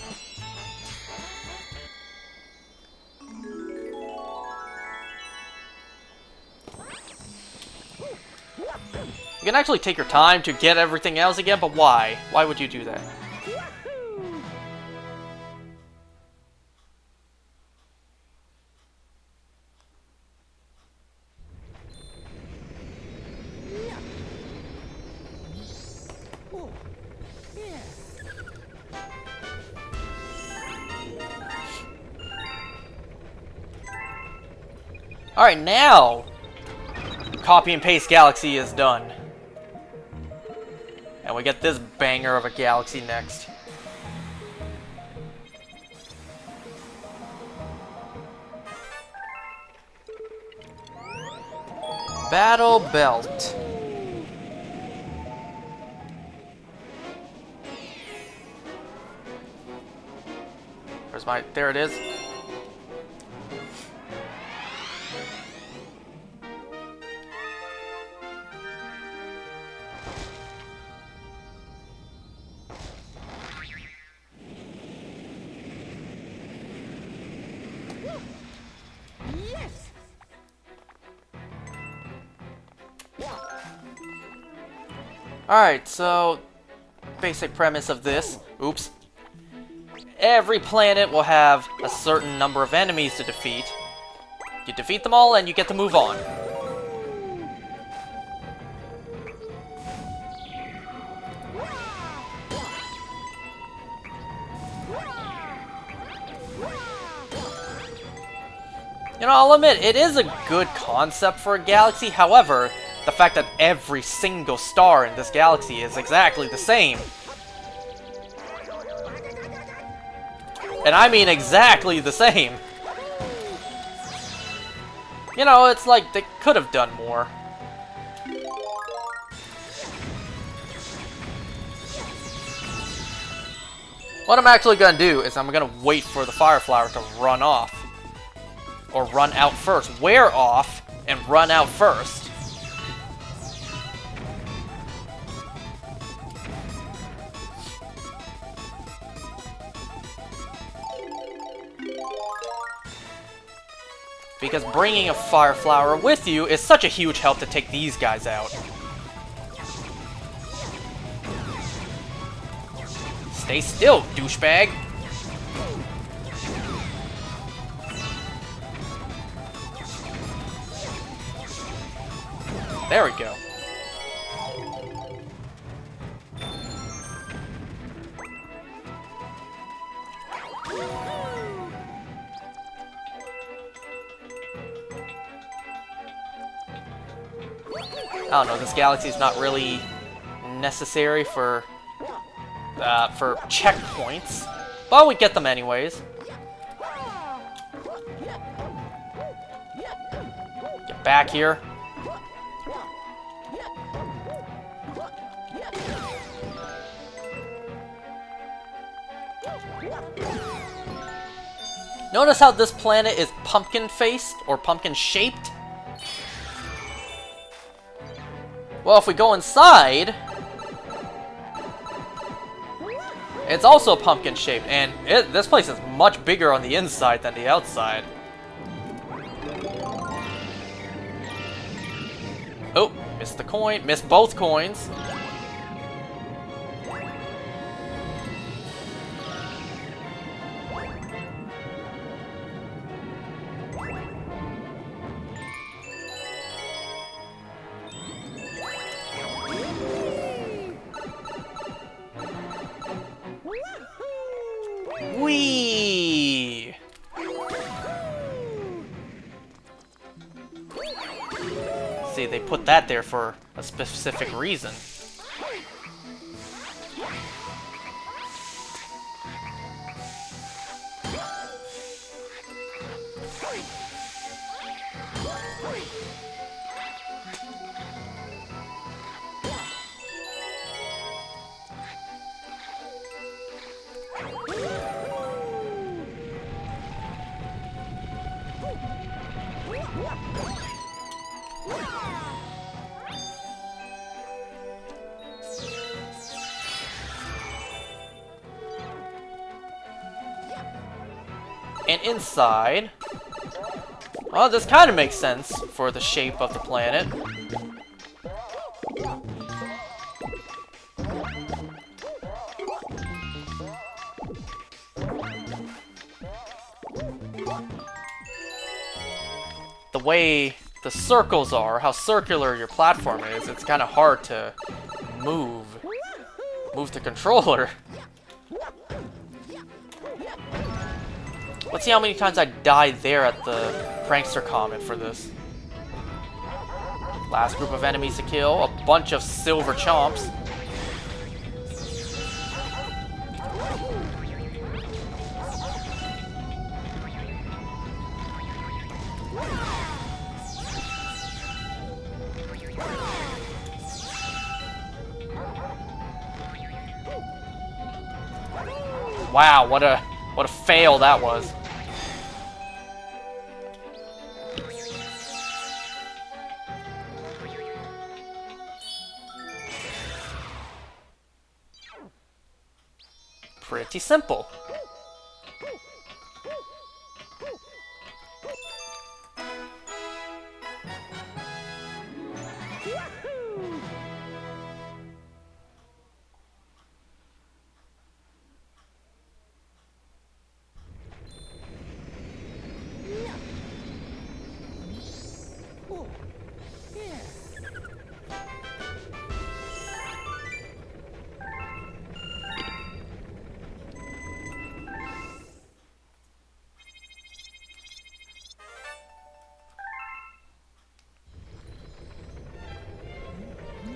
You can actually take your time to get everything else again, but why? Why would you do that? Alright, now copy and paste galaxy is done. And we get this banger of a galaxy next. Battle Belt. Where's my... There it is. Alright, so... Basic premise of this... Oops. Every planet will have a certain number of enemies to defeat. You defeat them all and you get to move on. You know, I'll admit, it is a good concept for a galaxy. However, the fact that every single star in this galaxy is exactly the same. And I mean exactly the same. You know, it's like they could have done more. What I'm actually gonna do is I'm gonna wait for the fire flower to run off. Or run out first. Wear off and run out first. Because bringing a fire flower with you is such a huge help to take these guys out. Stay still, douchebag. There we go. I don't know, this galaxy is not really necessary for checkpoints, but we get them anyways. Get back here. Notice how this planet is pumpkin-faced, or pumpkin-shaped? Well, if we go inside, it's also pumpkin-shaped, and this place is much bigger on the inside than the outside. Oh, missed the coin, missed both coins. Whee! See, they put that there for a specific reason. And inside, well, this kind of makes sense for the shape of the planet. The way the circles are, how circular your platform is, it's kind of hard to move the controller. Let's see how many times I died there at the Prankster Comet for this. Last group of enemies to kill, a bunch of silver chomps. Wow, what a What a fail that was. Pretty simple.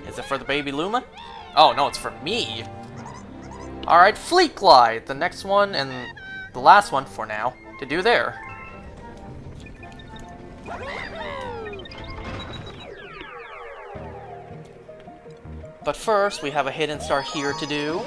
Is it for the baby Luma? Oh, no, it's for me. Alright, Fleet Glide. The next one and the last one, for now, to do there. But first, we have a hidden star here to do.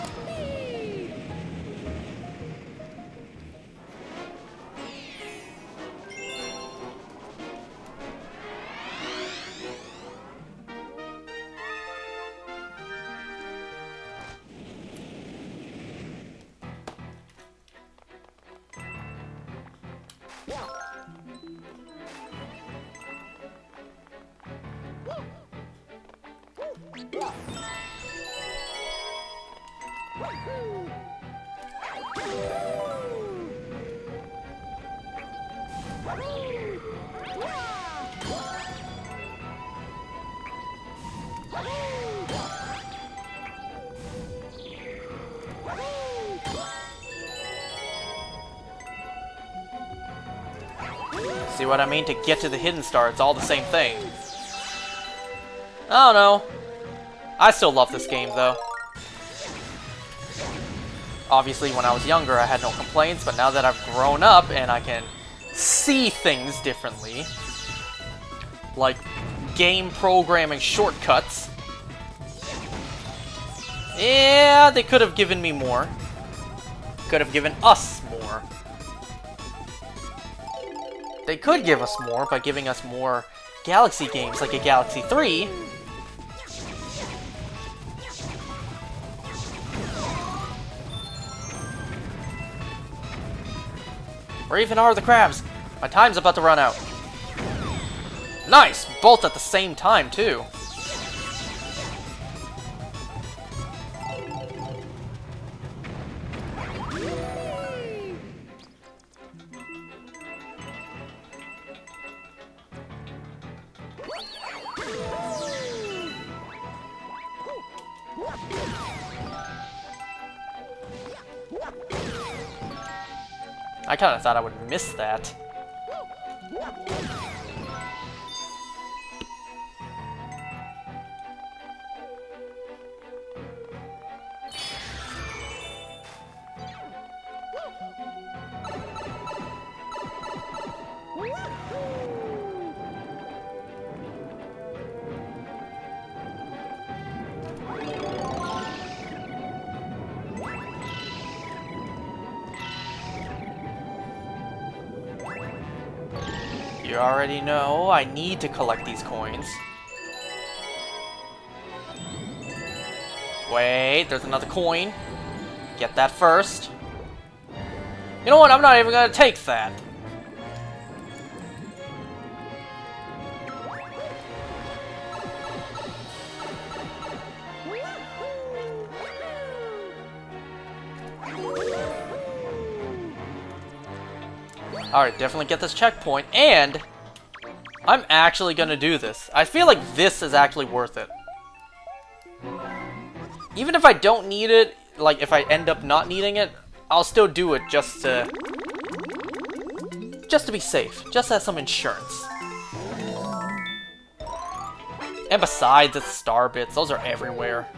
See what I mean? To get to the hidden star, it's all the same thing. I don't know. I still love this game, though. Obviously, when I was younger, I had no complaints, but now that I've grown up and I can see things differently, like game programming shortcuts, yeah, they could have given me more. Could have given us more. They could give us more by giving us more Galaxy games, like a Galaxy 3. Where even are the crabs? My time's about to run out. Nice! Both at the same time, too. I kind of thought I would miss that. You already know I need to collect these coins. Wait, there's another coin. Get that first. You know what? I'm not even gonna take that. Alright, definitely get this checkpoint, and I'm actually gonna do this. I feel like this is actually worth it. Even if I don't need it, like if I end up not needing it, I'll still do it just to be safe, just as some insurance. And besides, it's star bits, those are everywhere.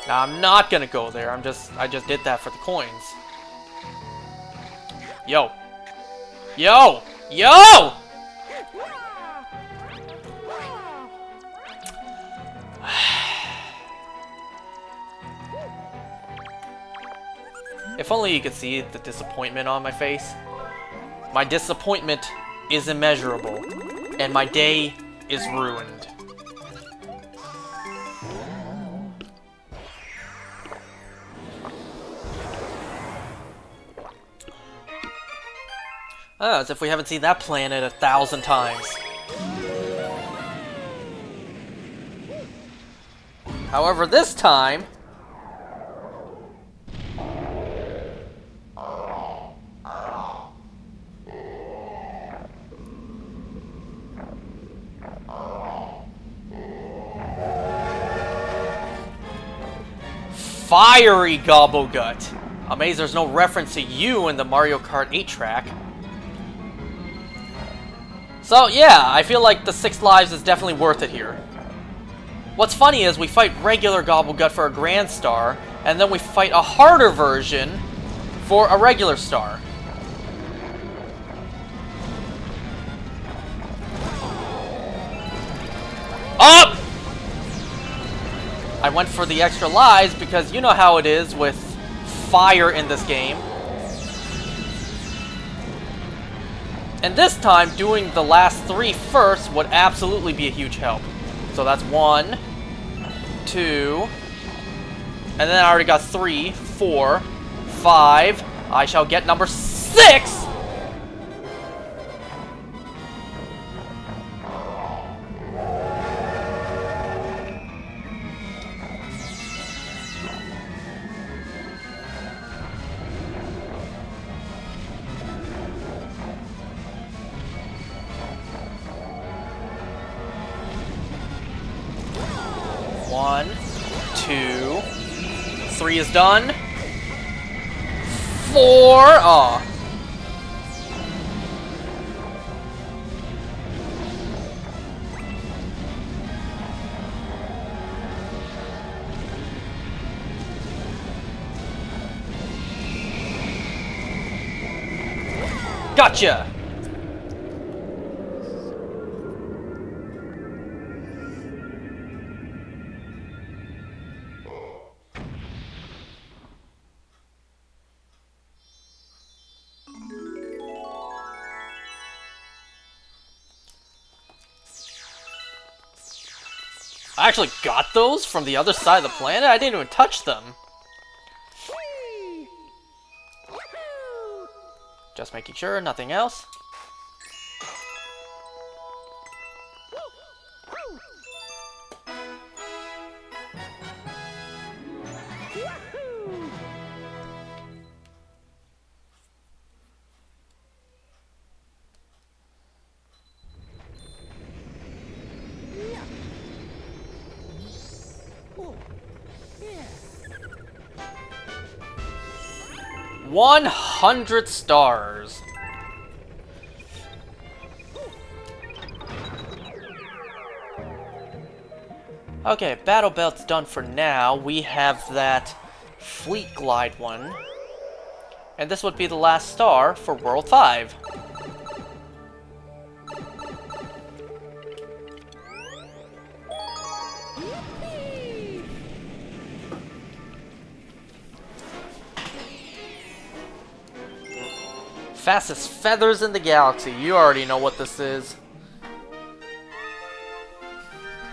Now, I'm not gonna go there. I just did that for the coins. Yo. Yo! Yo! If only you could see the disappointment on my face. My disappointment is immeasurable, and my day is ruined. Oh, as if we haven't seen that planet 1,000 times. However, this time... Fiery Gobblegut! Amazed there's no reference to you in the Mario Kart 8 track. So yeah, I feel like the 6 lives is definitely worth it here. What's funny is we fight regular Gobblegut for a Grand Star, and then we fight a harder version for a regular star. Up! I went for the extra lives because you know how it is with fire in this game. And this time, doing the last 3 first would absolutely be a huge help. So that's 1, 2, and then I already got 3, 4, 5. I shall get number 6! One, 2, 3 is done. 4. Aw. Gotcha. I actually got those from the other side of the planet? I didn't even touch them. Just making sure, nothing else. Yeah. 100 stars. Okay, Battle Belt's done for now. We have that Fleet Glide one. And this would be the last star for World 5. Fastest feathers in the galaxy. You already know what this is.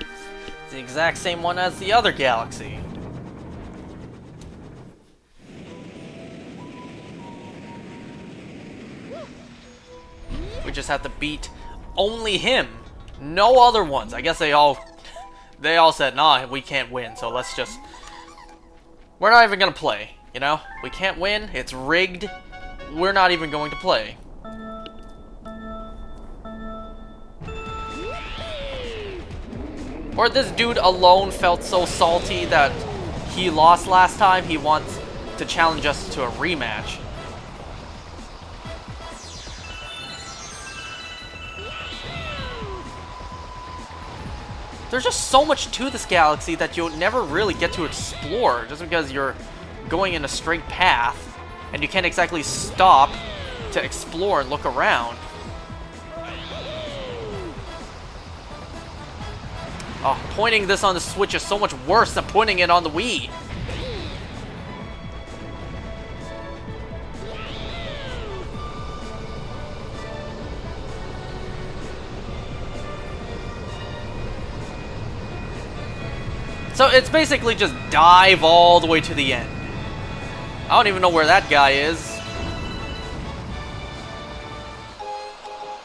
It's the exact same one as the other galaxy. We just have to beat only him. No other ones. I guess they all said, nah, we can't win, so let's just... We're not even gonna play, you know? We can't win, it's rigged. We're not even going to play. Or this dude alone felt so salty that he lost last time, he wants to challenge us to a rematch. There's just so much to this galaxy that you'll never really get to explore, just because you're going in a straight path, and you can't exactly stop to explore and look around. Oh, pointing this on the Switch is so much worse than pointing it on the Wii. So it's basically just dive all the way to the end. I don't even know where that guy is.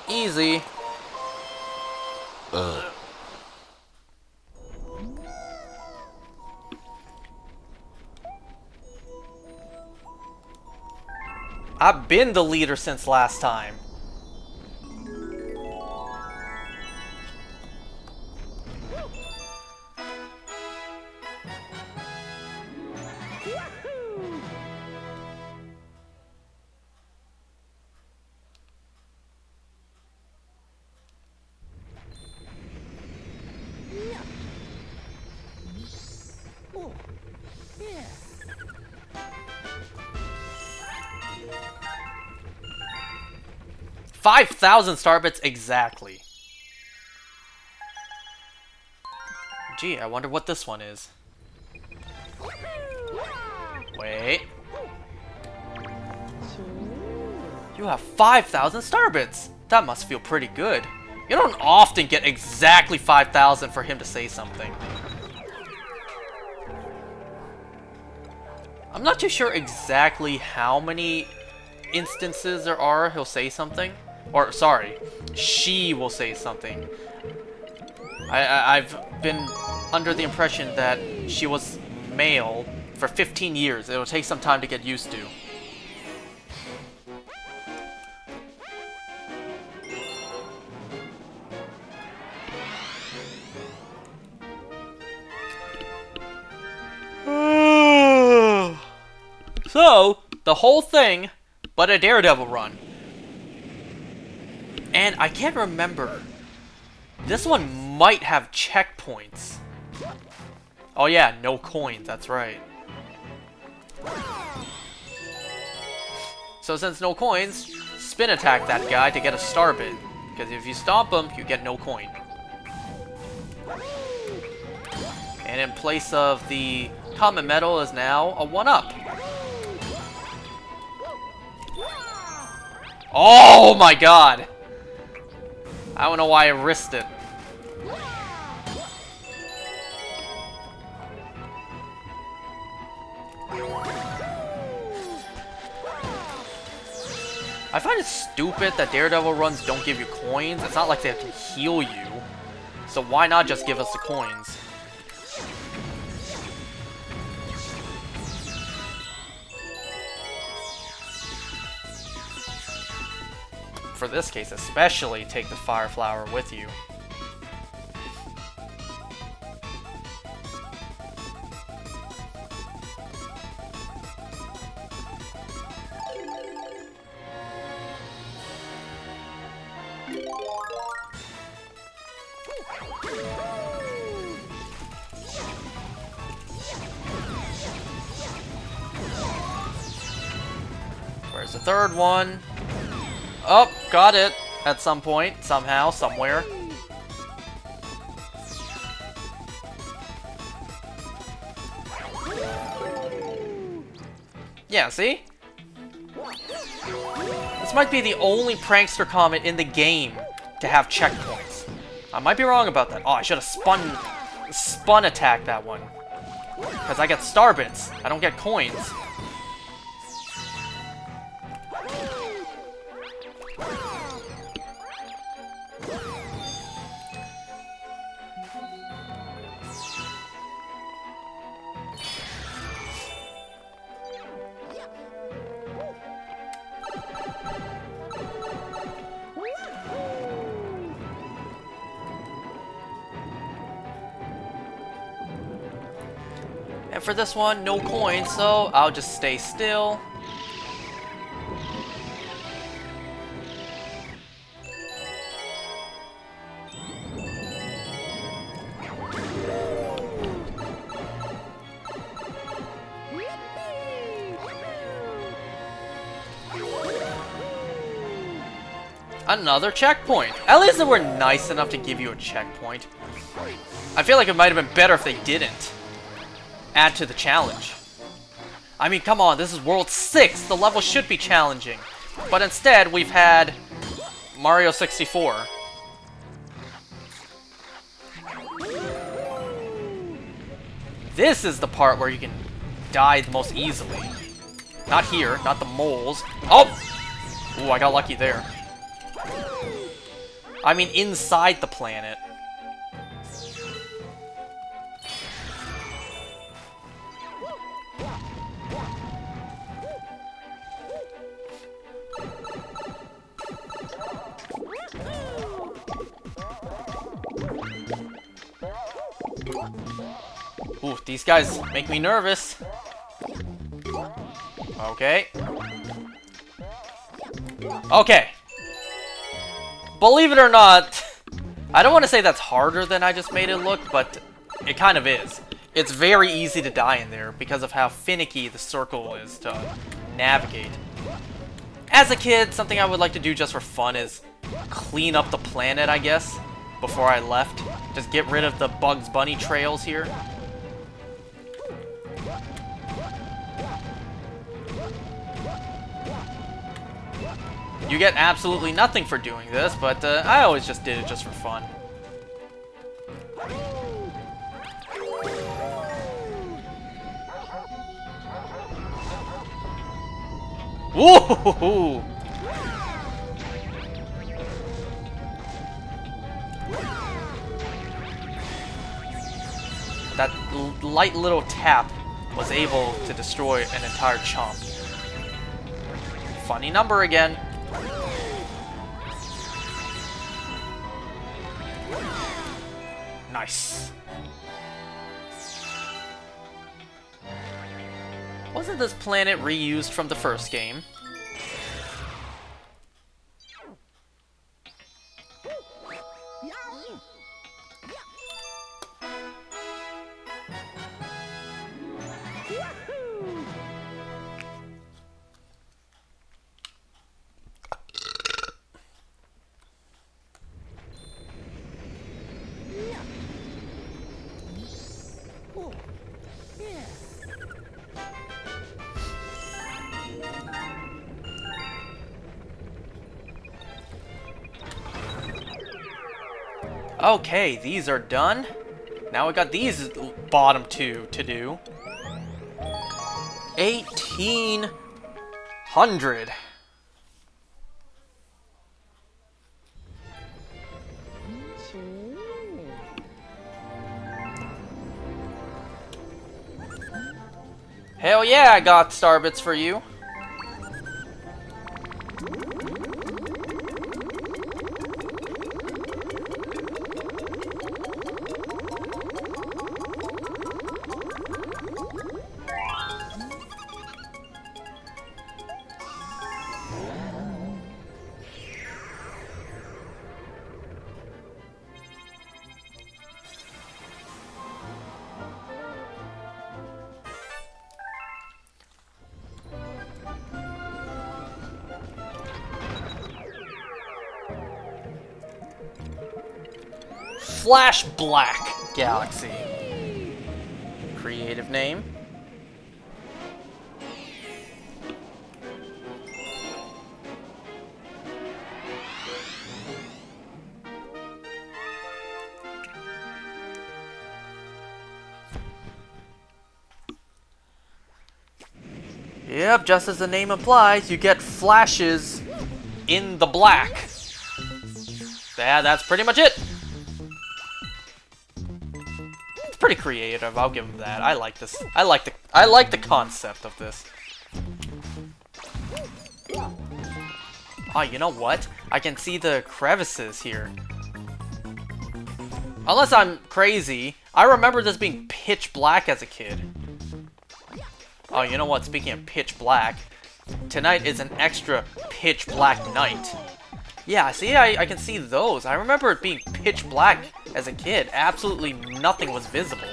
Easy. I've been the leader since last time. Oh, yeah. 5,000 starbits exactly. Gee, I wonder what this one is. Wait. You have 5,000 starbits. That must feel pretty good. You don't often get exactly 5,000 for him to say something. I'm not too sure exactly how many instances there are he'll say something. Or, sorry, she will say something. I've been under the impression that she was male for 15 years. It'll take some time to get used to. So, the whole thing, but a Daredevil run. And I can't remember. This one might have checkpoints. Oh yeah, no coins, that's right. So since no coins, spin attack that guy to get a star bit. Because if you stomp him, you get no coin. And in place of the common medal is now a 1-up. Oh my god! I don't know why I risked it. I find it stupid that Daredevil runs don't give you coins. It's not like they can heal you. So why not just give us the coins? For this case especially, take the Fire Flower with you. Where's the third one? Oh, got it. At some point, somehow, somewhere. Yeah, see? This might be the only Prankster Comet in the game to have checkpoints. I might be wrong about that. Oh, I should have spun attack that one. Because I get star bits. I don't get coins. And for this one, no coins, so I'll just stay still. Another checkpoint. At least they were nice enough to give you a checkpoint. I feel like it might have been better if they didn't add to the challenge. I mean, come on, this is World 6. The level should be challenging. But instead, we've had Mario 64. This is the part where you can die the most easily. Not here, not the moles. Oh! Ooh, I got lucky there. I mean, inside the planet. Ooh, these guys make me nervous. Okay. Okay. Believe it or not, I don't want to say that's harder than I just made it look, but it kind of is. It's very easy to die in there because of how finicky the circle is to navigate. As a kid, something I would like to do just for fun is clean up the planet, I guess, before I left. Just get rid of the Bugs Bunny trails here. You get absolutely nothing for doing this, but I always just did it just for fun. Woohoo! That light little tap was able to destroy an entire chomp. Funny number again. Nice. Wasn't this planet reused from the first game? Oh, yeah. Okay, these are done. Now we got these bottom two to do. 1800. Hell yeah, I got Starbits for you. Flash Black Galaxy. Creative name. Yep, just as the name implies, you get flashes in the black. Yeah, that's pretty much it. Pretty creative, I'll give them that. I like this. I like the concept of this. Oh, you know what? I can see the crevices here. Unless I'm crazy, I remember this being pitch black as a kid. Oh, you know what? Speaking of pitch black, tonight is an extra pitch black night. Yeah, see, I can see those. I remember it being pitch black as a kid. Absolutely nothing was visible.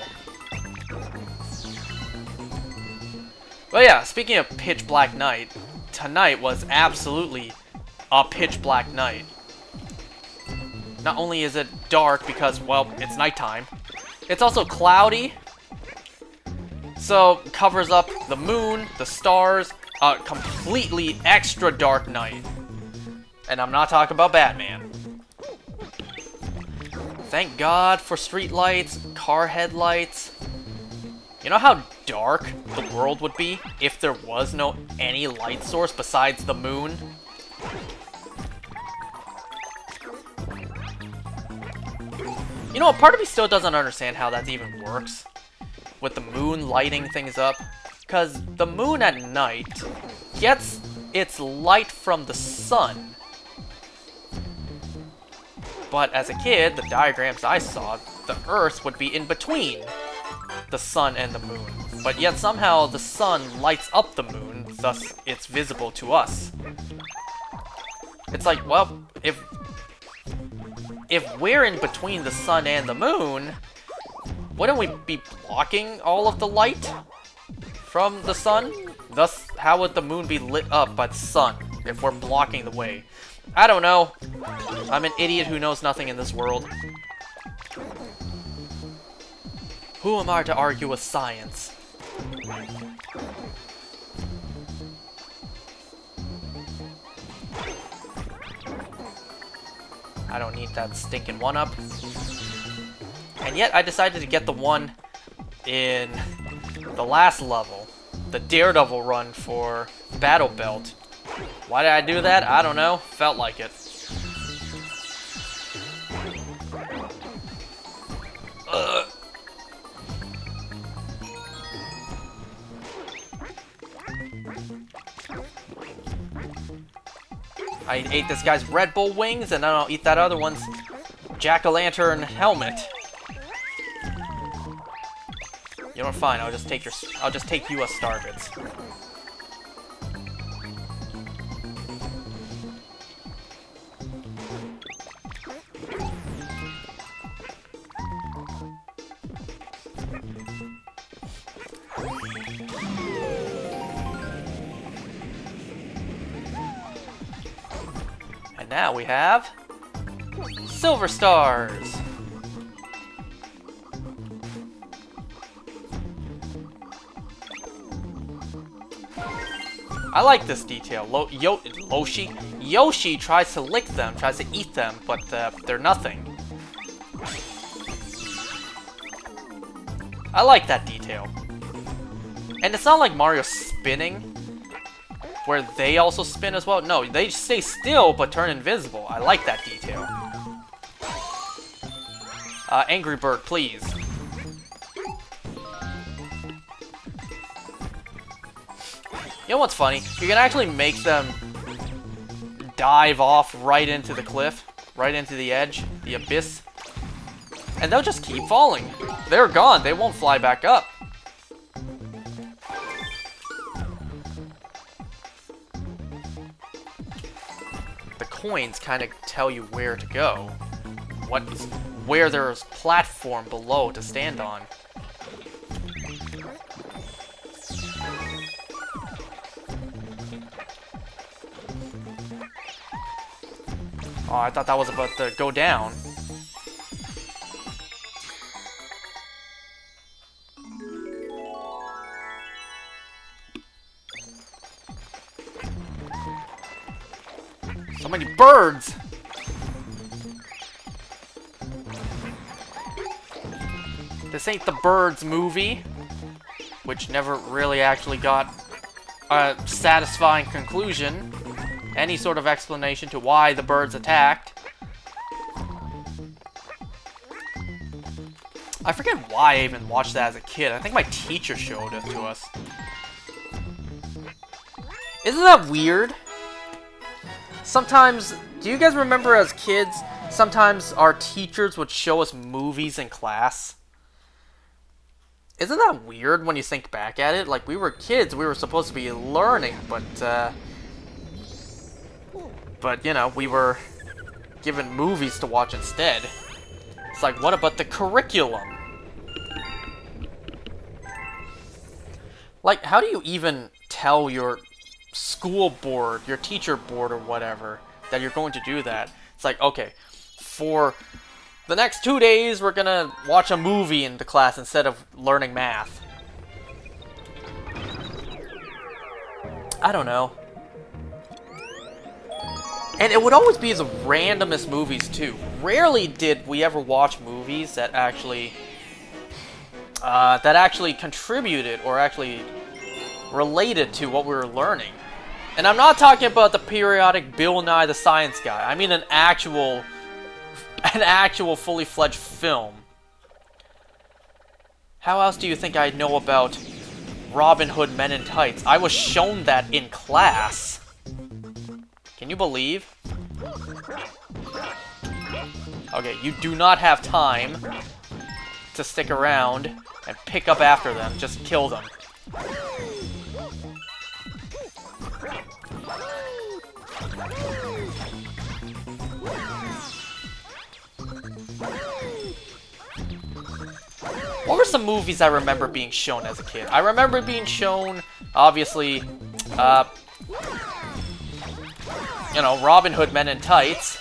But yeah, speaking of pitch black night, tonight was absolutely a pitch black night. Not only is it dark because, well, it's nighttime, it's also cloudy. So, covers up the moon, the stars, a completely extra dark night. And I'm not talking about Batman. Thank God for streetlights, car headlights. You know how dark the world would be if there was no any light source besides the moon? You know, part of me still doesn't understand how that even works, with the moon lighting things up. Because the moon at night gets its light from the sun. But as a kid, the diagrams I saw, the Earth would be in between the sun and the moon. But yet somehow the sun lights up the moon, thus it's visible to us. It's like, well, if we're in between the sun and the moon, wouldn't we be blocking all of the light from the sun? Thus, how would the moon be lit up by the sun if we're blocking the way? I don't know. I'm an idiot who knows nothing in this world. Who am I to argue with science? I don't need that stinking one-up. And yet, I decided to get the one in the last level. The Daredevil run for Battle Belt. Why did I do that? I don't know. Felt like it. I ate this guy's Red Bull wings, and then I'll eat that other one's Jack-o'-lantern helmet. You know what? Fine. I'll just take you as Starbits. And now we have Silver Stars. I like this detail. Yoshi tries to lick them, tries to eat them, but they're nothing. I like that detail. And it's not like Mario spinning, where they also spin as well. No, they stay still but turn invisible. I like that detail. Angry Bird, please. You know what's funny? You can actually make them dive off right into the cliff, right into the edge, the abyss, and they'll just keep falling. They're gone. They won't fly back up. The coins kind of tell you where to go, where there's platform below to stand on. Oh, I thought that was about to go down. So many birds! This ain't the Birds movie, which never really actually got a satisfying conclusion. Any sort of explanation to why the birds attacked. I forget why I even watched that as a kid. I think my teacher showed it to us. Isn't that weird? Sometimes, do you guys remember as kids, sometimes our teachers would show us movies in class? Isn't that weird when you think back at it? Like, we were kids, we were supposed to be learning, but, you know, we were given movies to watch instead. It's like, what about the curriculum? Like, how do you even tell your school board, your teacher board or whatever, that you're going to do that? It's like, okay, for the next 2 days, we're gonna watch a movie in the class instead of learning math. I don't know. And it would always be the randomest movies, too. Rarely did we ever watch movies that actually contributed or actually related to what we were learning. And I'm not talking about the periodic Bill Nye the Science Guy. I mean an actual fully fledged film. How else do you think I know about Robin Hood Men in Tights? I was shown that in class. Can you believe? Okay, you do not have time to stick around and pick up after them. Just kill them. What were some movies I remember being shown as a kid? I remember being shown, obviously, you know, Robin Hood Men in Tights.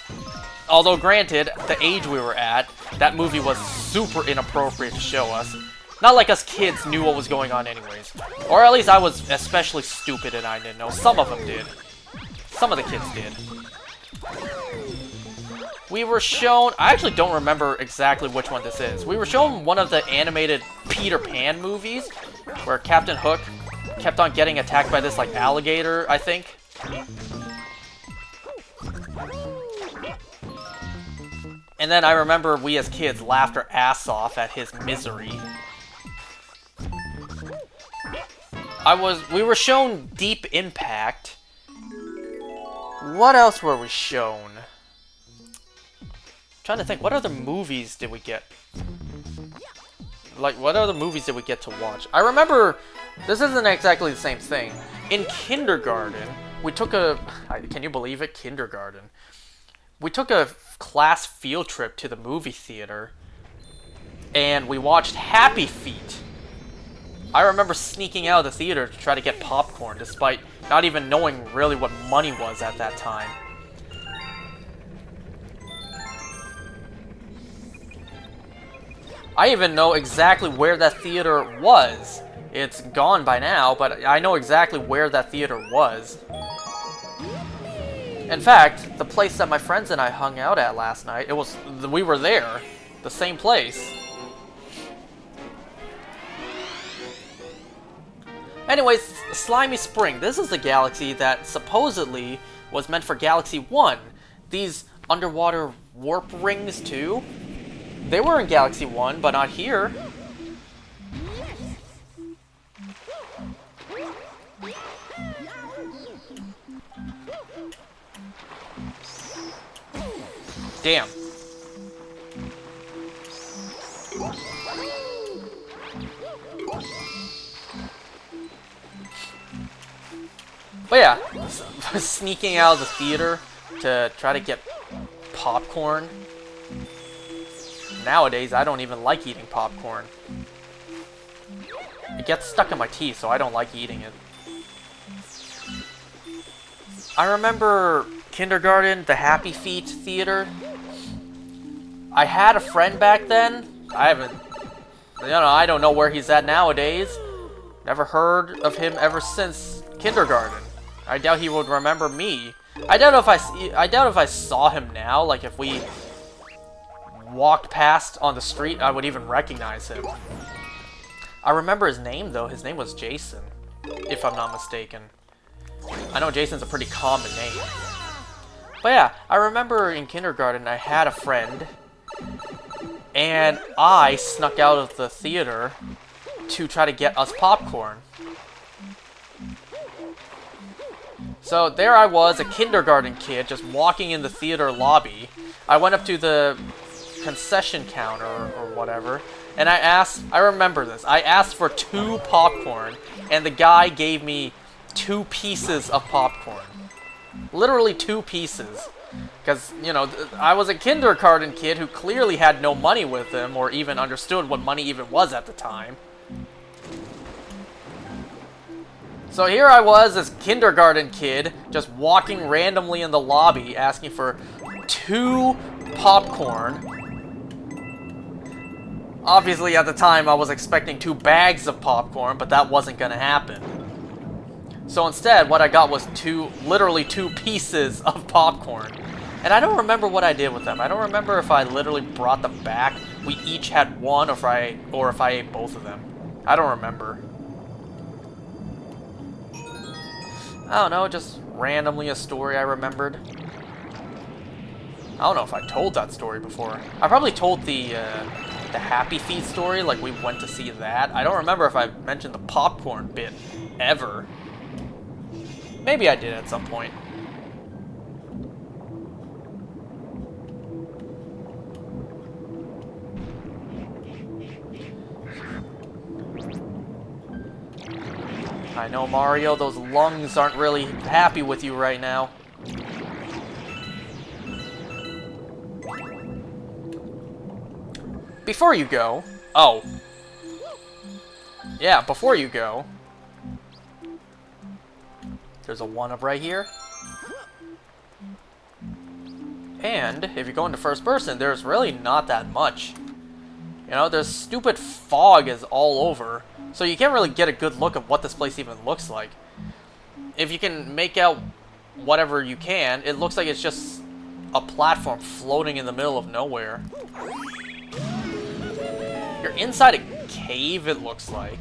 Although, granted, the age we were at, that movie was super inappropriate to show us. Not like us kids knew what was going on anyways. Or at least I was especially stupid and I didn't know. Some of them did. Some of the kids did. We were shown... I actually don't remember exactly which one this is. We were shown one of the animated Peter Pan movies, where Captain Hook kept on getting attacked by this, like, alligator, I think. And then I remember we as kids laughed our ass off at his misery. We were shown Deep Impact. What else were we shown? Trying to think, what other movies did we get? Like, what other movies did we get to watch? I remember, this isn't exactly the same thing. In kindergarten, we took a... Can you believe it? Kindergarten. We took a class field trip to the movie theater, and we watched Happy Feet. I remember sneaking out of the theater to try to get popcorn, despite not even knowing really what money was at that time. I even know exactly where that theater was. It's gone by now, but I know exactly where that theater was. In fact, the place that my friends and I hung out at last night, we were there. The same place. Anyways, Slimy Spring. This is the galaxy that supposedly was meant for Galaxy 1. These underwater warp rings, too. They were in Galaxy 1, but not here. Damn. But yeah, sneaking out of the theater to try to get popcorn. Nowadays, I don't even like eating popcorn. It gets stuck in my teeth, so I don't like eating it. I remember kindergarten, the Happy Feet theater. I had a friend back then. I don't know where he's at nowadays. Never heard of him ever since kindergarten. I doubt he would remember me. I doubt if I saw him now, like if we walked past on the street, I would even recognize him. I remember his name, though. His name was Jason, if I'm not mistaken. I know Jason's a pretty common name. But yeah, I remember in kindergarten I had a friend, and I snuck out of the theater to try to get us popcorn. So there I was, a kindergarten kid, just walking in the theater lobby. I went up to the concession counter or whatever, and I remember this, I asked for 2 popcorn, and the guy gave me 2 pieces of popcorn. Literally 2 pieces. Because, you know, I was a kindergarten kid who clearly had no money with him, or even understood what money even was at the time. So here I was, this kindergarten kid, just walking randomly in the lobby, asking for 2 popcorn. Obviously, at the time, I was expecting 2 bags of popcorn, but that wasn't gonna happen. So instead, what I got was literally 2 pieces of popcorn. And I don't remember what I did with them. I don't remember if I literally brought them back. We each had one, or if I ate both of them. I don't remember. I don't know, just randomly a story I remembered. I don't know if I told that story before. I probably told the Happy Feet story, like we went to see that. I don't remember if I mentioned the popcorn bit ever. Maybe I did at some point. I know, Mario, those lungs aren't really happy with you right now. Before you go... Oh. Yeah, before you go... There's a 1-up right here. And, if you go into first person, there's really not that much. You know, there's stupid fog is all over. So you can't really get a good look at what this place even looks like. If you can make out whatever you can, it looks like it's just a platform floating in the middle of nowhere. You're inside a cave, it looks like.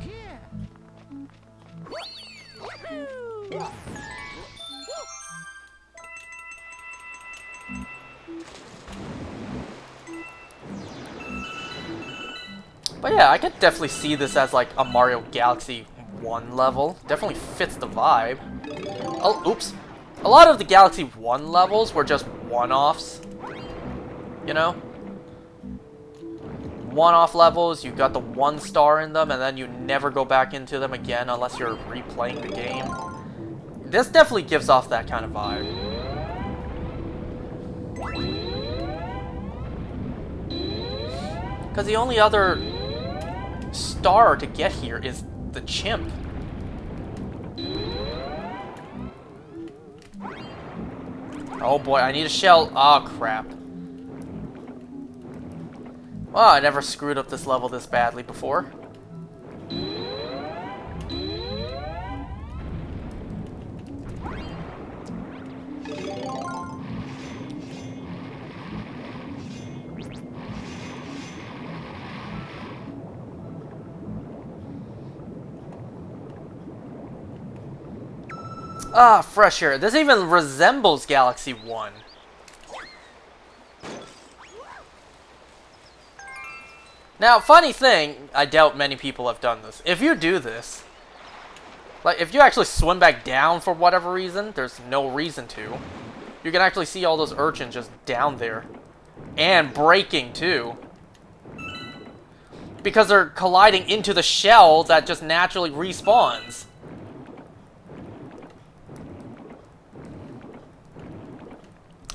But yeah, I could definitely see this as like a Mario Galaxy 1 level. Definitely fits the vibe. Oh, oops. A lot of the Galaxy 1 levels were just one-offs. You know? One-off levels, you got the 1 star in them, and then you never go back into them again unless you're replaying the game. This definitely gives off that kind of vibe. Because the only other star to get here is the chimp. Oh boy, I need a shell. Oh crap. Well, I never screwed up this level this badly before. Ah, fresh air. This even resembles Galaxy 1. Now, funny thing, I doubt many people have done this. If you do this, like, if you actually swim back down for whatever reason, there's no reason to, you can actually see all those urchins just down there. And breaking, too. Because they're colliding into the shell that just naturally respawns.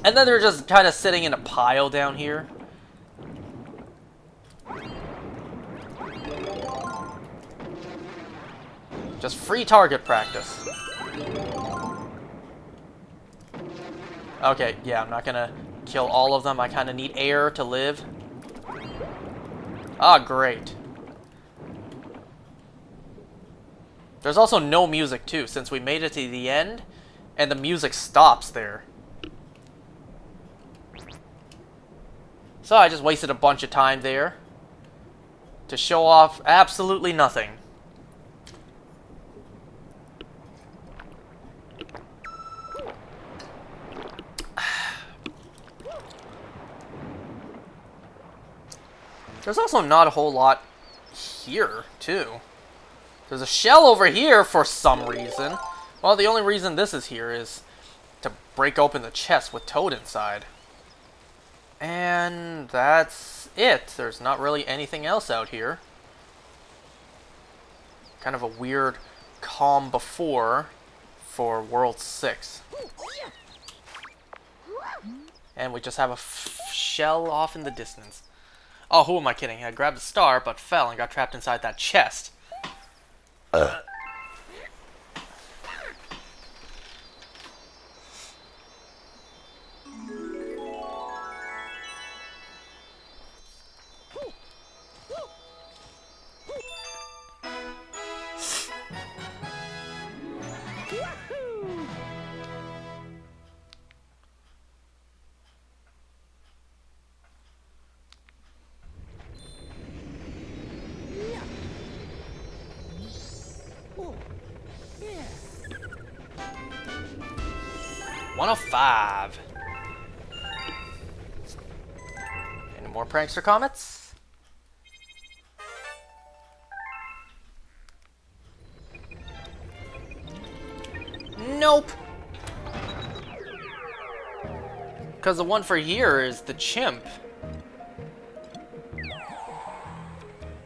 And then they're just kind of sitting in a pile down here. Just free target practice. Okay, yeah, I'm not gonna kill all of them. I kind of need air to live. Ah, great. There's also no music, too, since we made it to the end, and the music stops there. So I just wasted a bunch of time there to show off absolutely nothing. There's also not a whole lot here, too. There's a shell over here for some reason. Well, the only reason this is here is to break open the chest with Toad inside. And that's it. There's not really anything else out here. Kind of a weird calm before for World 6. And we just have a shell off in the distance. Oh, who am I kidding? I grabbed a star, but fell and got trapped inside that chest. Wahoo! Yeah. Oh, yeah. 105. Any more prankster comments? Nope. Because the one for here is the chimp.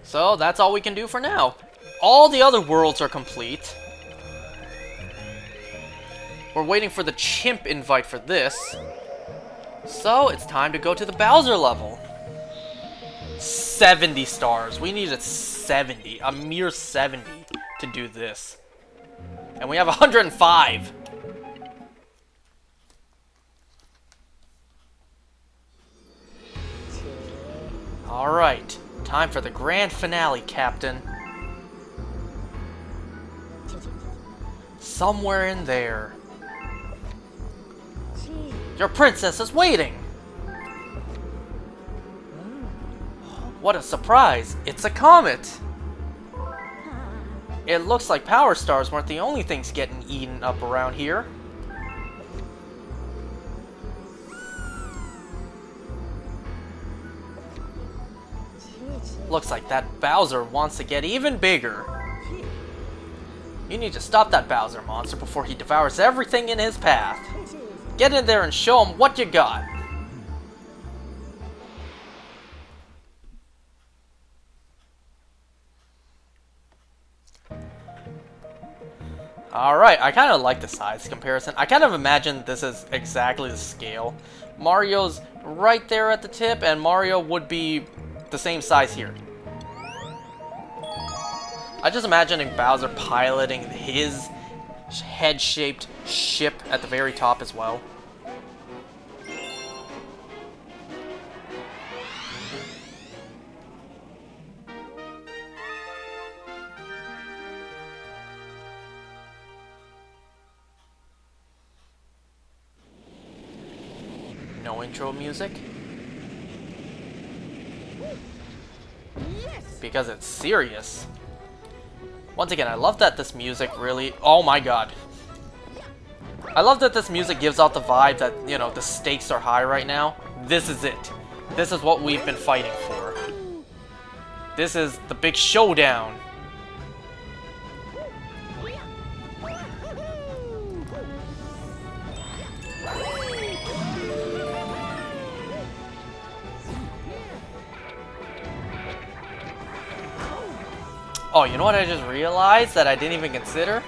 So that's all we can do for now. All the other worlds are complete. We're waiting for the chimp invite for this. So it's time to go to the Bowser level. 70 stars. We needed 70. A mere 70 to do this. And we have 105. Alright. Time for the grand finale, Captain. Somewhere in there. Your princess is waiting! What a surprise! It's a comet! It looks like power stars weren't the only things getting eaten up around here. Looks like that Bowser wants to get even bigger. You need to stop that Bowser monster before he devours everything in his path. Get in there and show him what you got. Alright, I kind of like the size comparison. I kind of imagine this is exactly the scale. Mario's right there at the tip, and Mario would be the same size here. I just imagining Bowser piloting his head-shaped ship at the very top as well. No intro music? Yes. Because it's serious. Once again, I love that this music really... Oh my god. I love that this music gives out the vibe that, you know, the stakes are high right now. This is it. This is what we've been fighting for. This is the big showdown. Oh, you know what I just realized that I didn't even consider?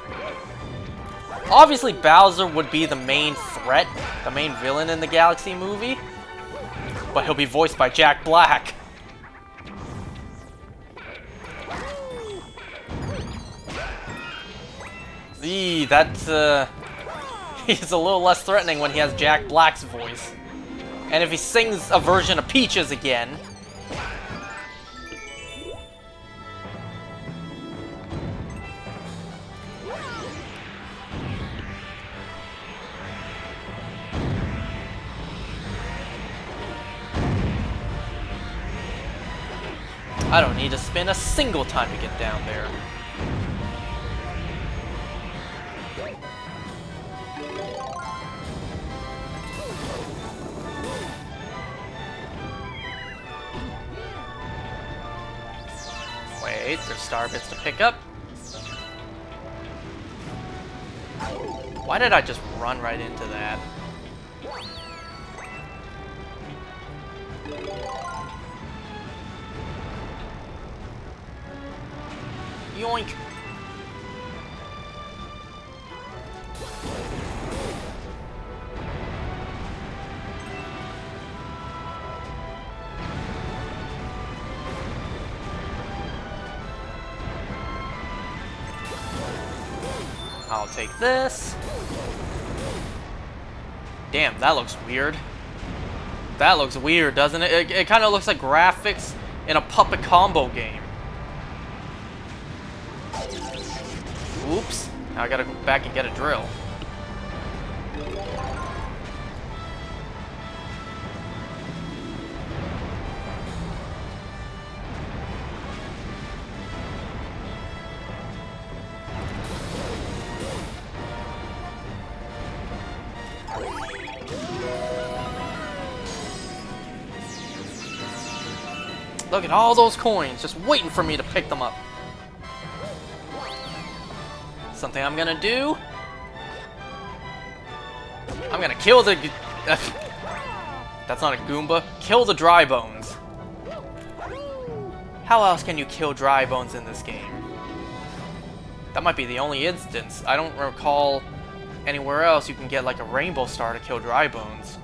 Obviously, Bowser would be the main threat, the main villain in the Galaxy movie. But he'll be voiced by Jack Black. That's, he's a little less threatening when he has Jack Black's voice. And if he sings a version of Peaches again... I don't need to spin a single time to get down there. Wait, there's star bits to pick up. Why did I just run right into that? Yoink! I'll take this. Damn, that looks weird. That looks weird, doesn't it? It kind of looks like graphics in a puppet combo game. Oops. Now I gotta go back and get a drill. Look at all those coins, just waiting for me to pick them up. Something I'm gonna do. I'm gonna kill the... That's not a Goomba. Kill the dry bones. How else can you kill dry bones in this game? That might be the only instance. I don't recall anywhere else you can get like a rainbow star to kill dry bones.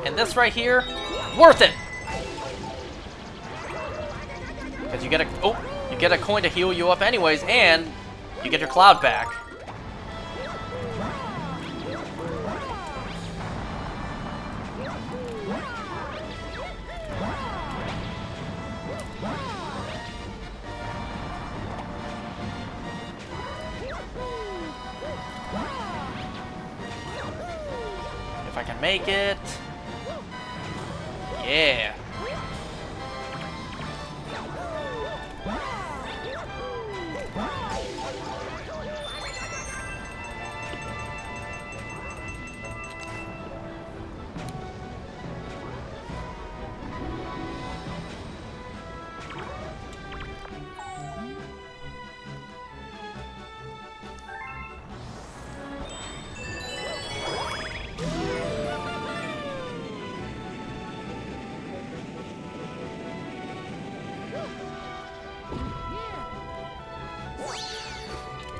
And this right here, worth it! Because you get a coin to heal you up anyways, and you get your cloud back. If I can make it. Yeah.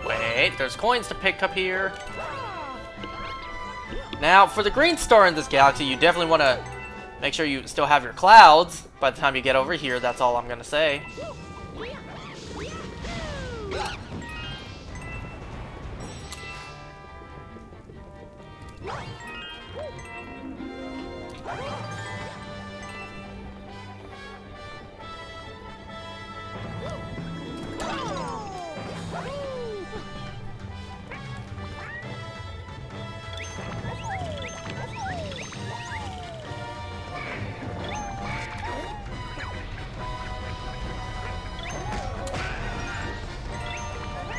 Wait, there's coins to pick up here. Now, for the green star in this galaxy, you definitely want to make sure you still have your clouds by the time you get over here. That's all I'm going to say.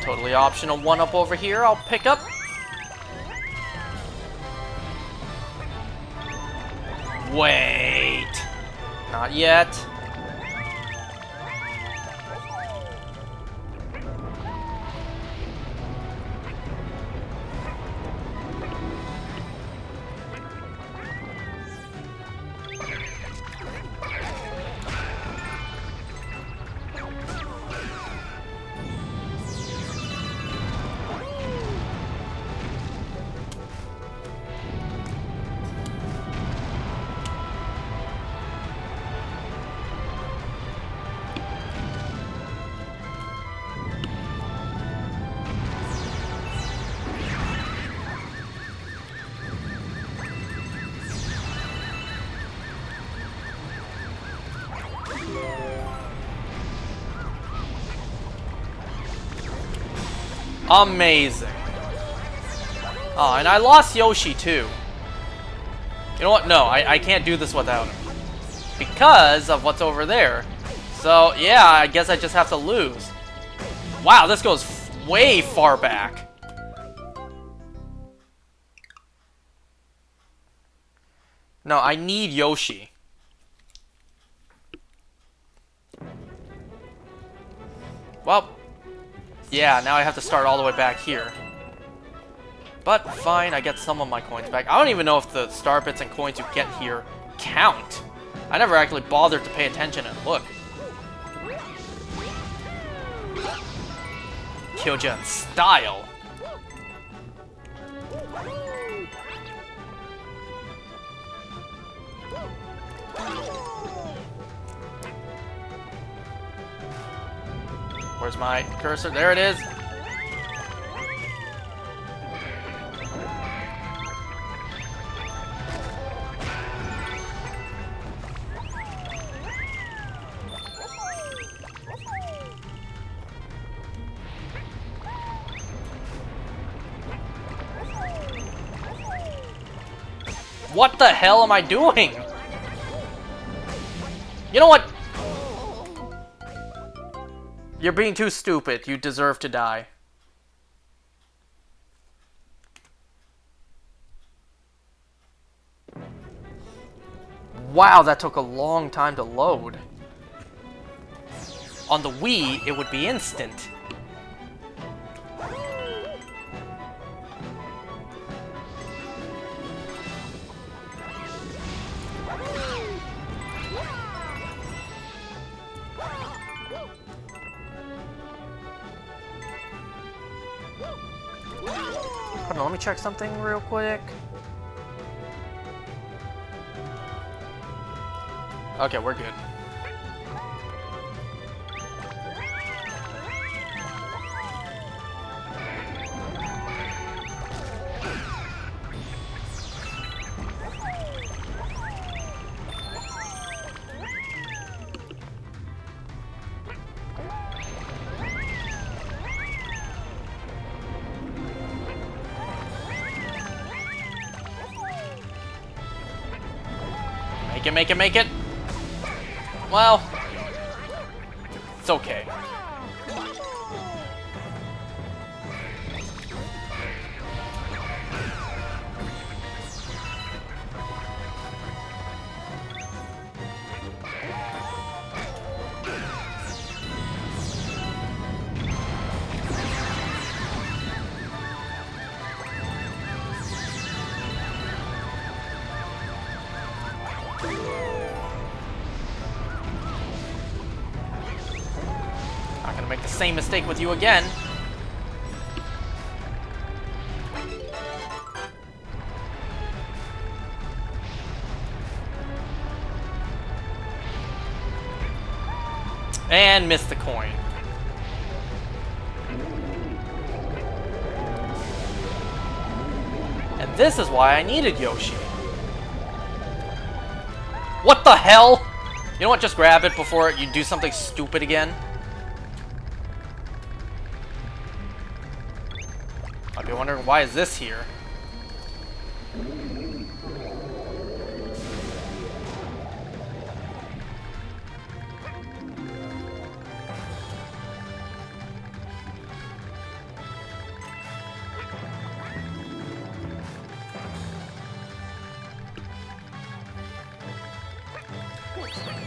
Totally optional one-up over here, I'll pick up. Wait. Not yet. Amazing. Oh, and I lost Yoshi too. You know what? No, I can't do this without him. Because of what's over there. So, yeah, I guess I just have to lose. Wow, this goes way far back. No, I need Yoshi. Well, yeah, now I have to start all the way back here. But fine, I get some of my coins back. I don't even know if the star bits and coins you get here count. I never actually bothered to pay attention and look. Killed you in style. Where's my cursor? There it is! What the hell am I doing? You know what? You're being too stupid. You deserve to die. Wow, that took a long time to load. On the Wii, it would be instant. Hold on, let me check something real quick. Okay, we're good. Make it, make it, make it! Well, it's okay. Make the same mistake with you again. And miss the coin. And this is why I needed Yoshi. What the hell? You know what? Just grab it before you do something stupid again. I'll be wondering, why is this here?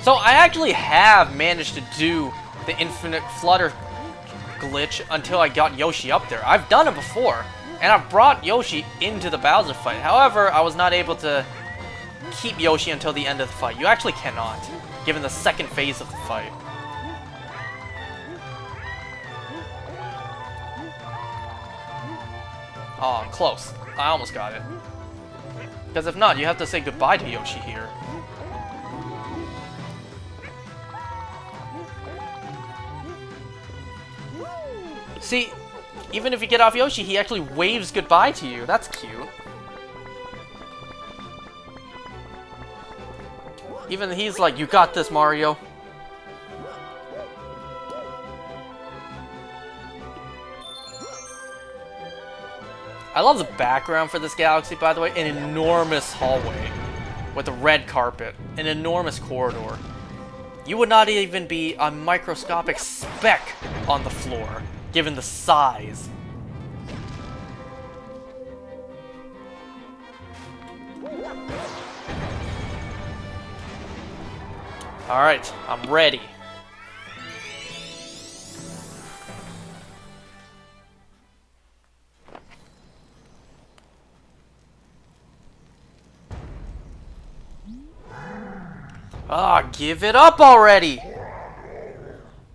So I actually have managed to do the infinite flutter glitch until I got Yoshi up there. I've done it before, and I've brought Yoshi into the Bowser fight. However, I was not able to keep Yoshi until the end of the fight. You actually cannot, given the second phase of the fight. Oh, I'm close. I almost got it. Because if not, you have to say goodbye to Yoshi here. See, even if you get off Yoshi, he actually waves goodbye to you. That's cute. Even he's like, you got this, Mario. I love the background for this galaxy, by the way. An enormous hallway with a red carpet. An enormous corridor. You would not even be a microscopic speck on the floor, given the size. Alright, I'm ready. Ah, give it up already!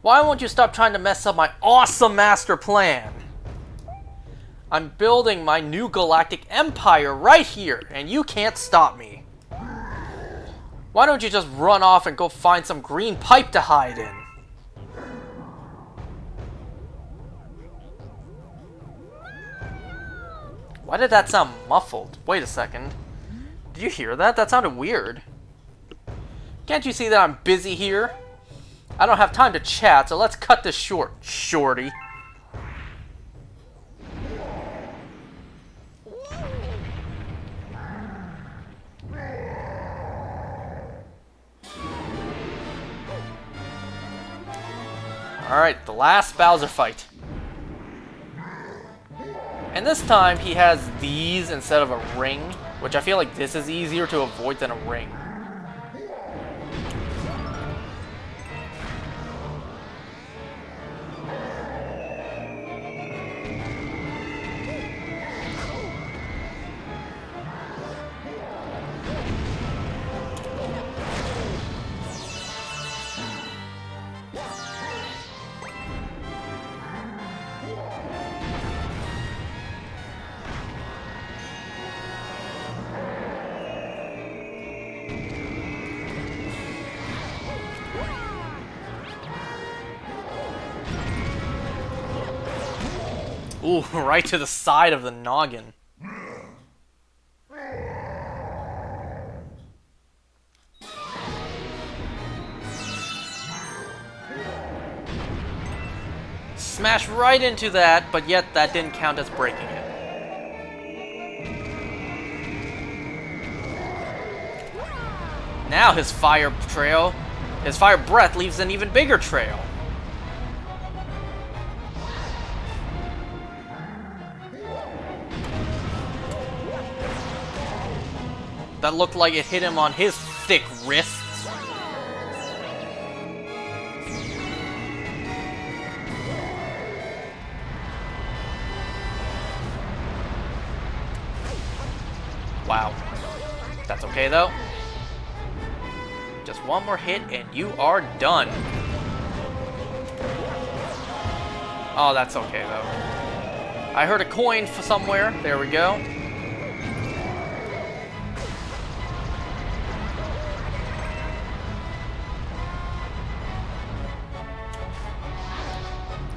Why won't you stop trying to mess up my awesome master plan? I'm building my new galactic empire right here, and you can't stop me. Why don't you just run off and go find some green pipe to hide in? Why did that sound muffled? Wait a second. Did you hear that? That sounded weird. Can't you see that I'm busy here? I don't have time to chat, so let's cut this short, shorty. Alright, the last Bowser fight. And this time he has these instead of a ring, which I feel like this is easier to avoid than a ring. Ooh, right to the side of the noggin. Smash right into that, but yet that didn't count as breaking it. Now his fire trail, his fire breath leaves an even bigger trail. That looked like it hit him on his thick wrists. Wow. That's okay though. Just one more hit and you are done. Oh, that's okay though. I heard a coin somewhere. There we go.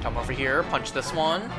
Come over here, punch this one.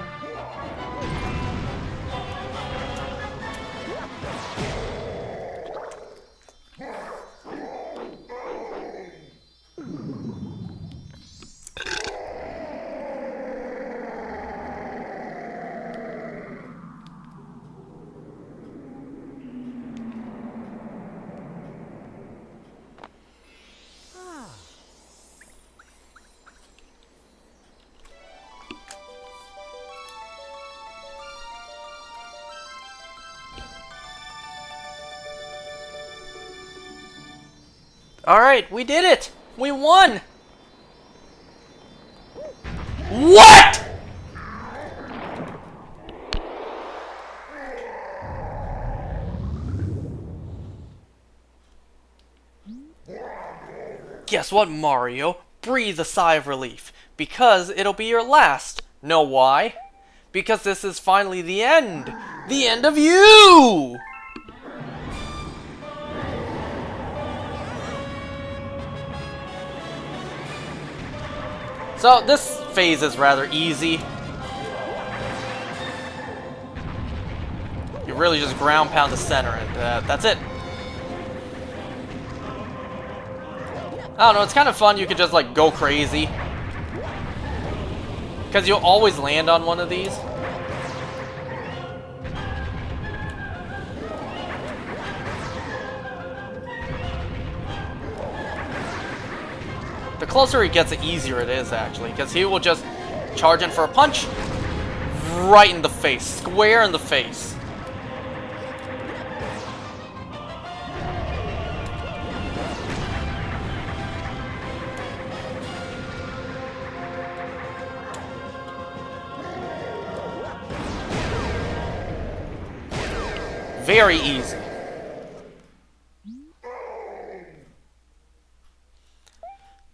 Alright, we did it! We won! What?! Guess what, Mario? Breathe a sigh of relief, because it'll be your last. Know why? Because this is finally the end! The end of you! So, this phase is rather easy. You really just ground pound the center, and that's it. I don't know, it's kind of fun, you can just like go crazy. Because you'll always land on one of these. The closer he gets, the easier it is, actually. Because he will just charge in for a punch. Right in the face. Square in the face. Very easy.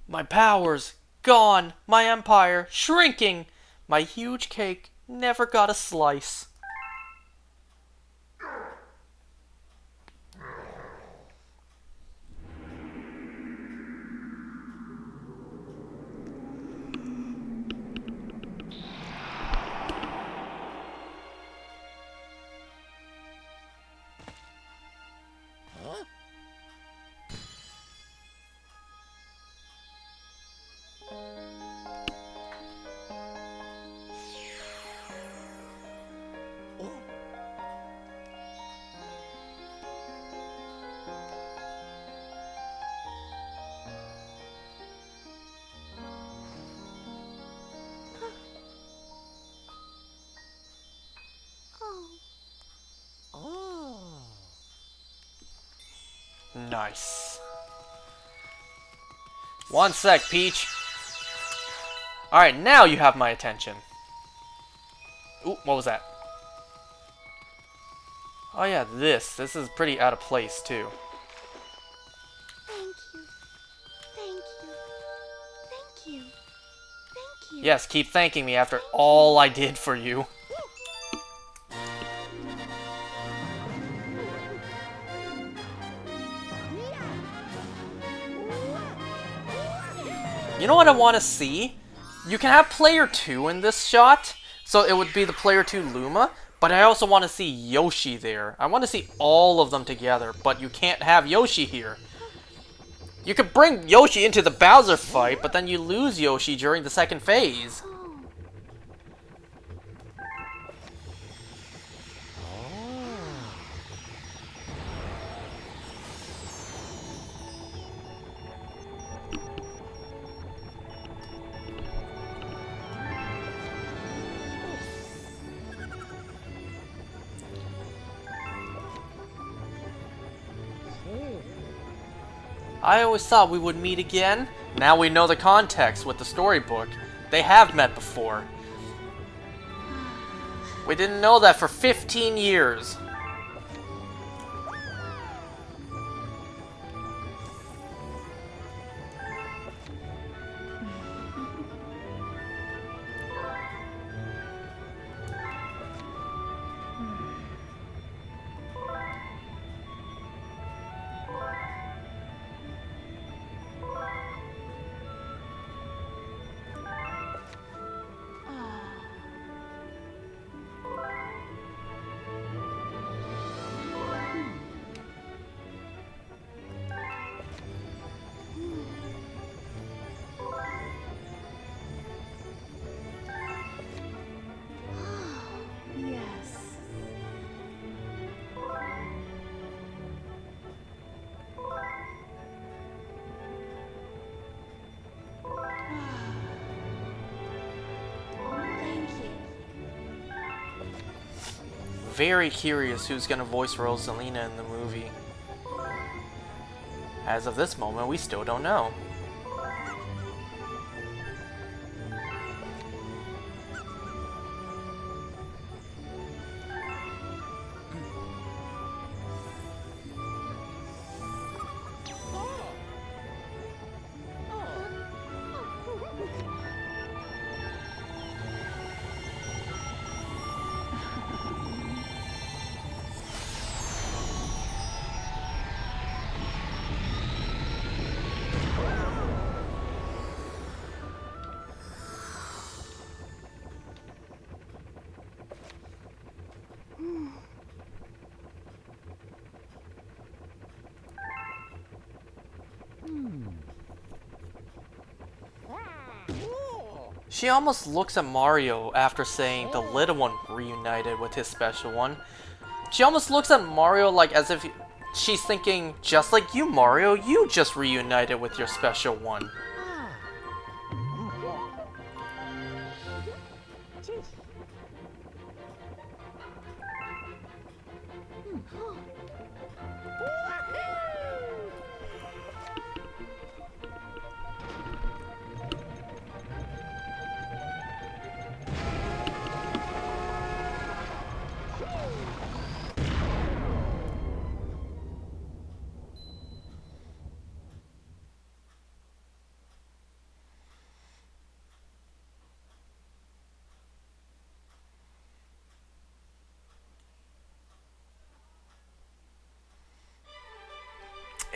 My powers gone, my empire shrinking, my huge cake never got a slice. Oh. Nice. One sec, Peach. Alright, now you have my attention. Ooh, what was that? Oh yeah, this is pretty out of place too. Thank you. Thank you. Thank you. Thank you. Yes, keep thanking me after all I did for you. You know what I want to see? You can have player 2 in this shot, so it would be the player 2 Luma, but I also want to see Yoshi there. I want to see all of them together, but you can't have Yoshi here. You could bring Yoshi into the Bowser fight, but then you lose Yoshi during the second phase. I always thought we would meet again. Now we know the context with the storybook. They have met before. We didn't know that for 15 years. Yes. Thank you. Very curious who's gonna voice Rosalina in the movie. As of this moment, we still don't know. She almost looks at Mario after saying the little one reunited with his special one. She almost looks at Mario like as if she's thinking, just like you, Mario, you just reunited with your special one.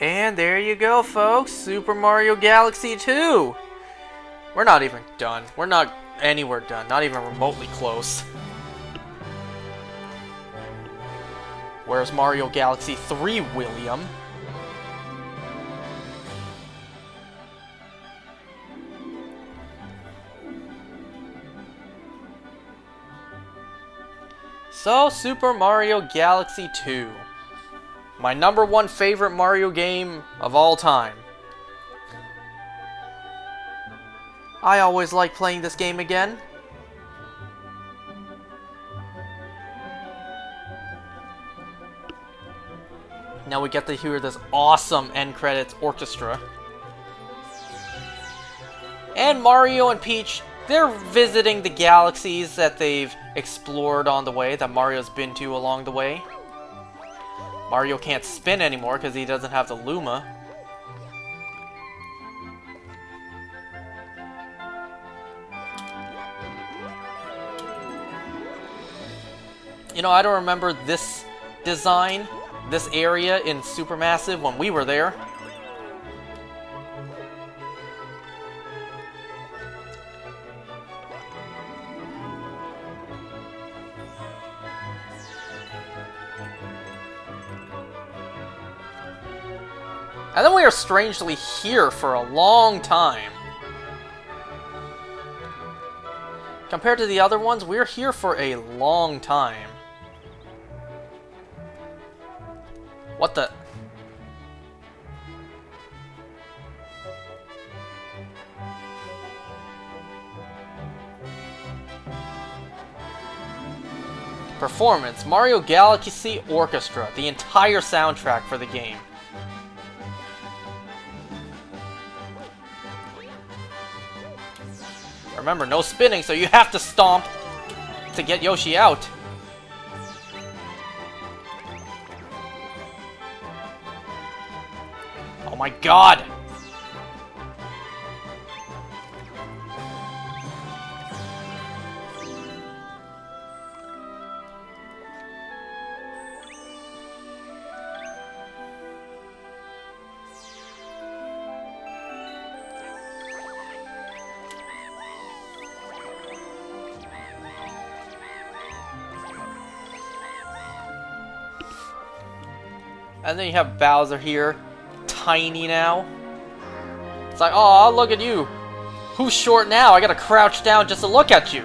And there you go, folks. Super Mario Galaxy 2. We're not even done. We're not anywhere done. Not even remotely close. Where's Mario Galaxy 3, William? So, Super Mario Galaxy 2. My #1 favorite Mario game of all time. I always like playing this game again. Now we get to hear this awesome end credits orchestra. And Mario and Peach, they're visiting the galaxies that they've explored on the way, that Mario's been to along the way. Mario can't spin anymore because he doesn't have the Luma. You know, I don't remember this design, this area in Supermassive when we were there. And then we are strangely here for a long time. Compared to the other ones, we're here for a long time. What the? Performance, Mario Galaxy Orchestra, the entire soundtrack for the game. Remember, no spinning, so you have to stomp to get Yoshi out. Oh my god! And then you have Bowser here, tiny now. It's like, oh, look at you. Who's short now? I gotta crouch down just to look at you.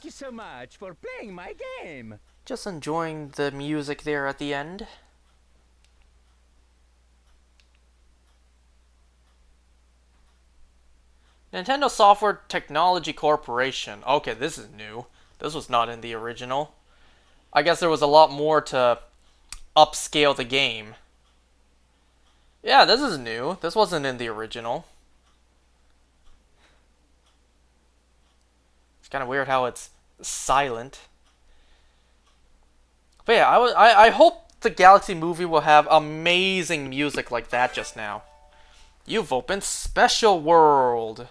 Thank you so much for playing my game. Just enjoying the music there at the end. Nintendo Software Technology Corporation. Okay, this is new. This was not in the original. I guess there was a lot more to upscale the game. Yeah, this is new. This wasn't in the original. It's kind of weird how it's silent. But yeah, I hope the Galaxy movie will have amazing music like that just now. You've opened Special World.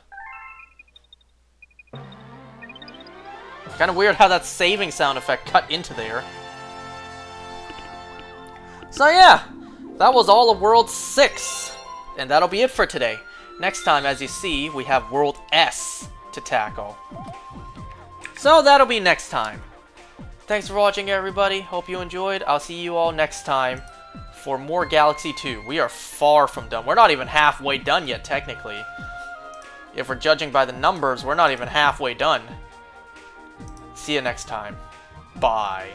Kind of weird how that saving sound effect cut into there. So yeah, that was all of World 6. And that'll be it for today. Next time, as you see, we have World S to tackle. So that'll be next time. Thanks for watching, everybody. Hope you enjoyed. I'll see you all next time for more Galaxy 2. We are far from done. We're not even halfway done yet, technically. If we're judging by the numbers, we're not even halfway done. See you next time. Bye.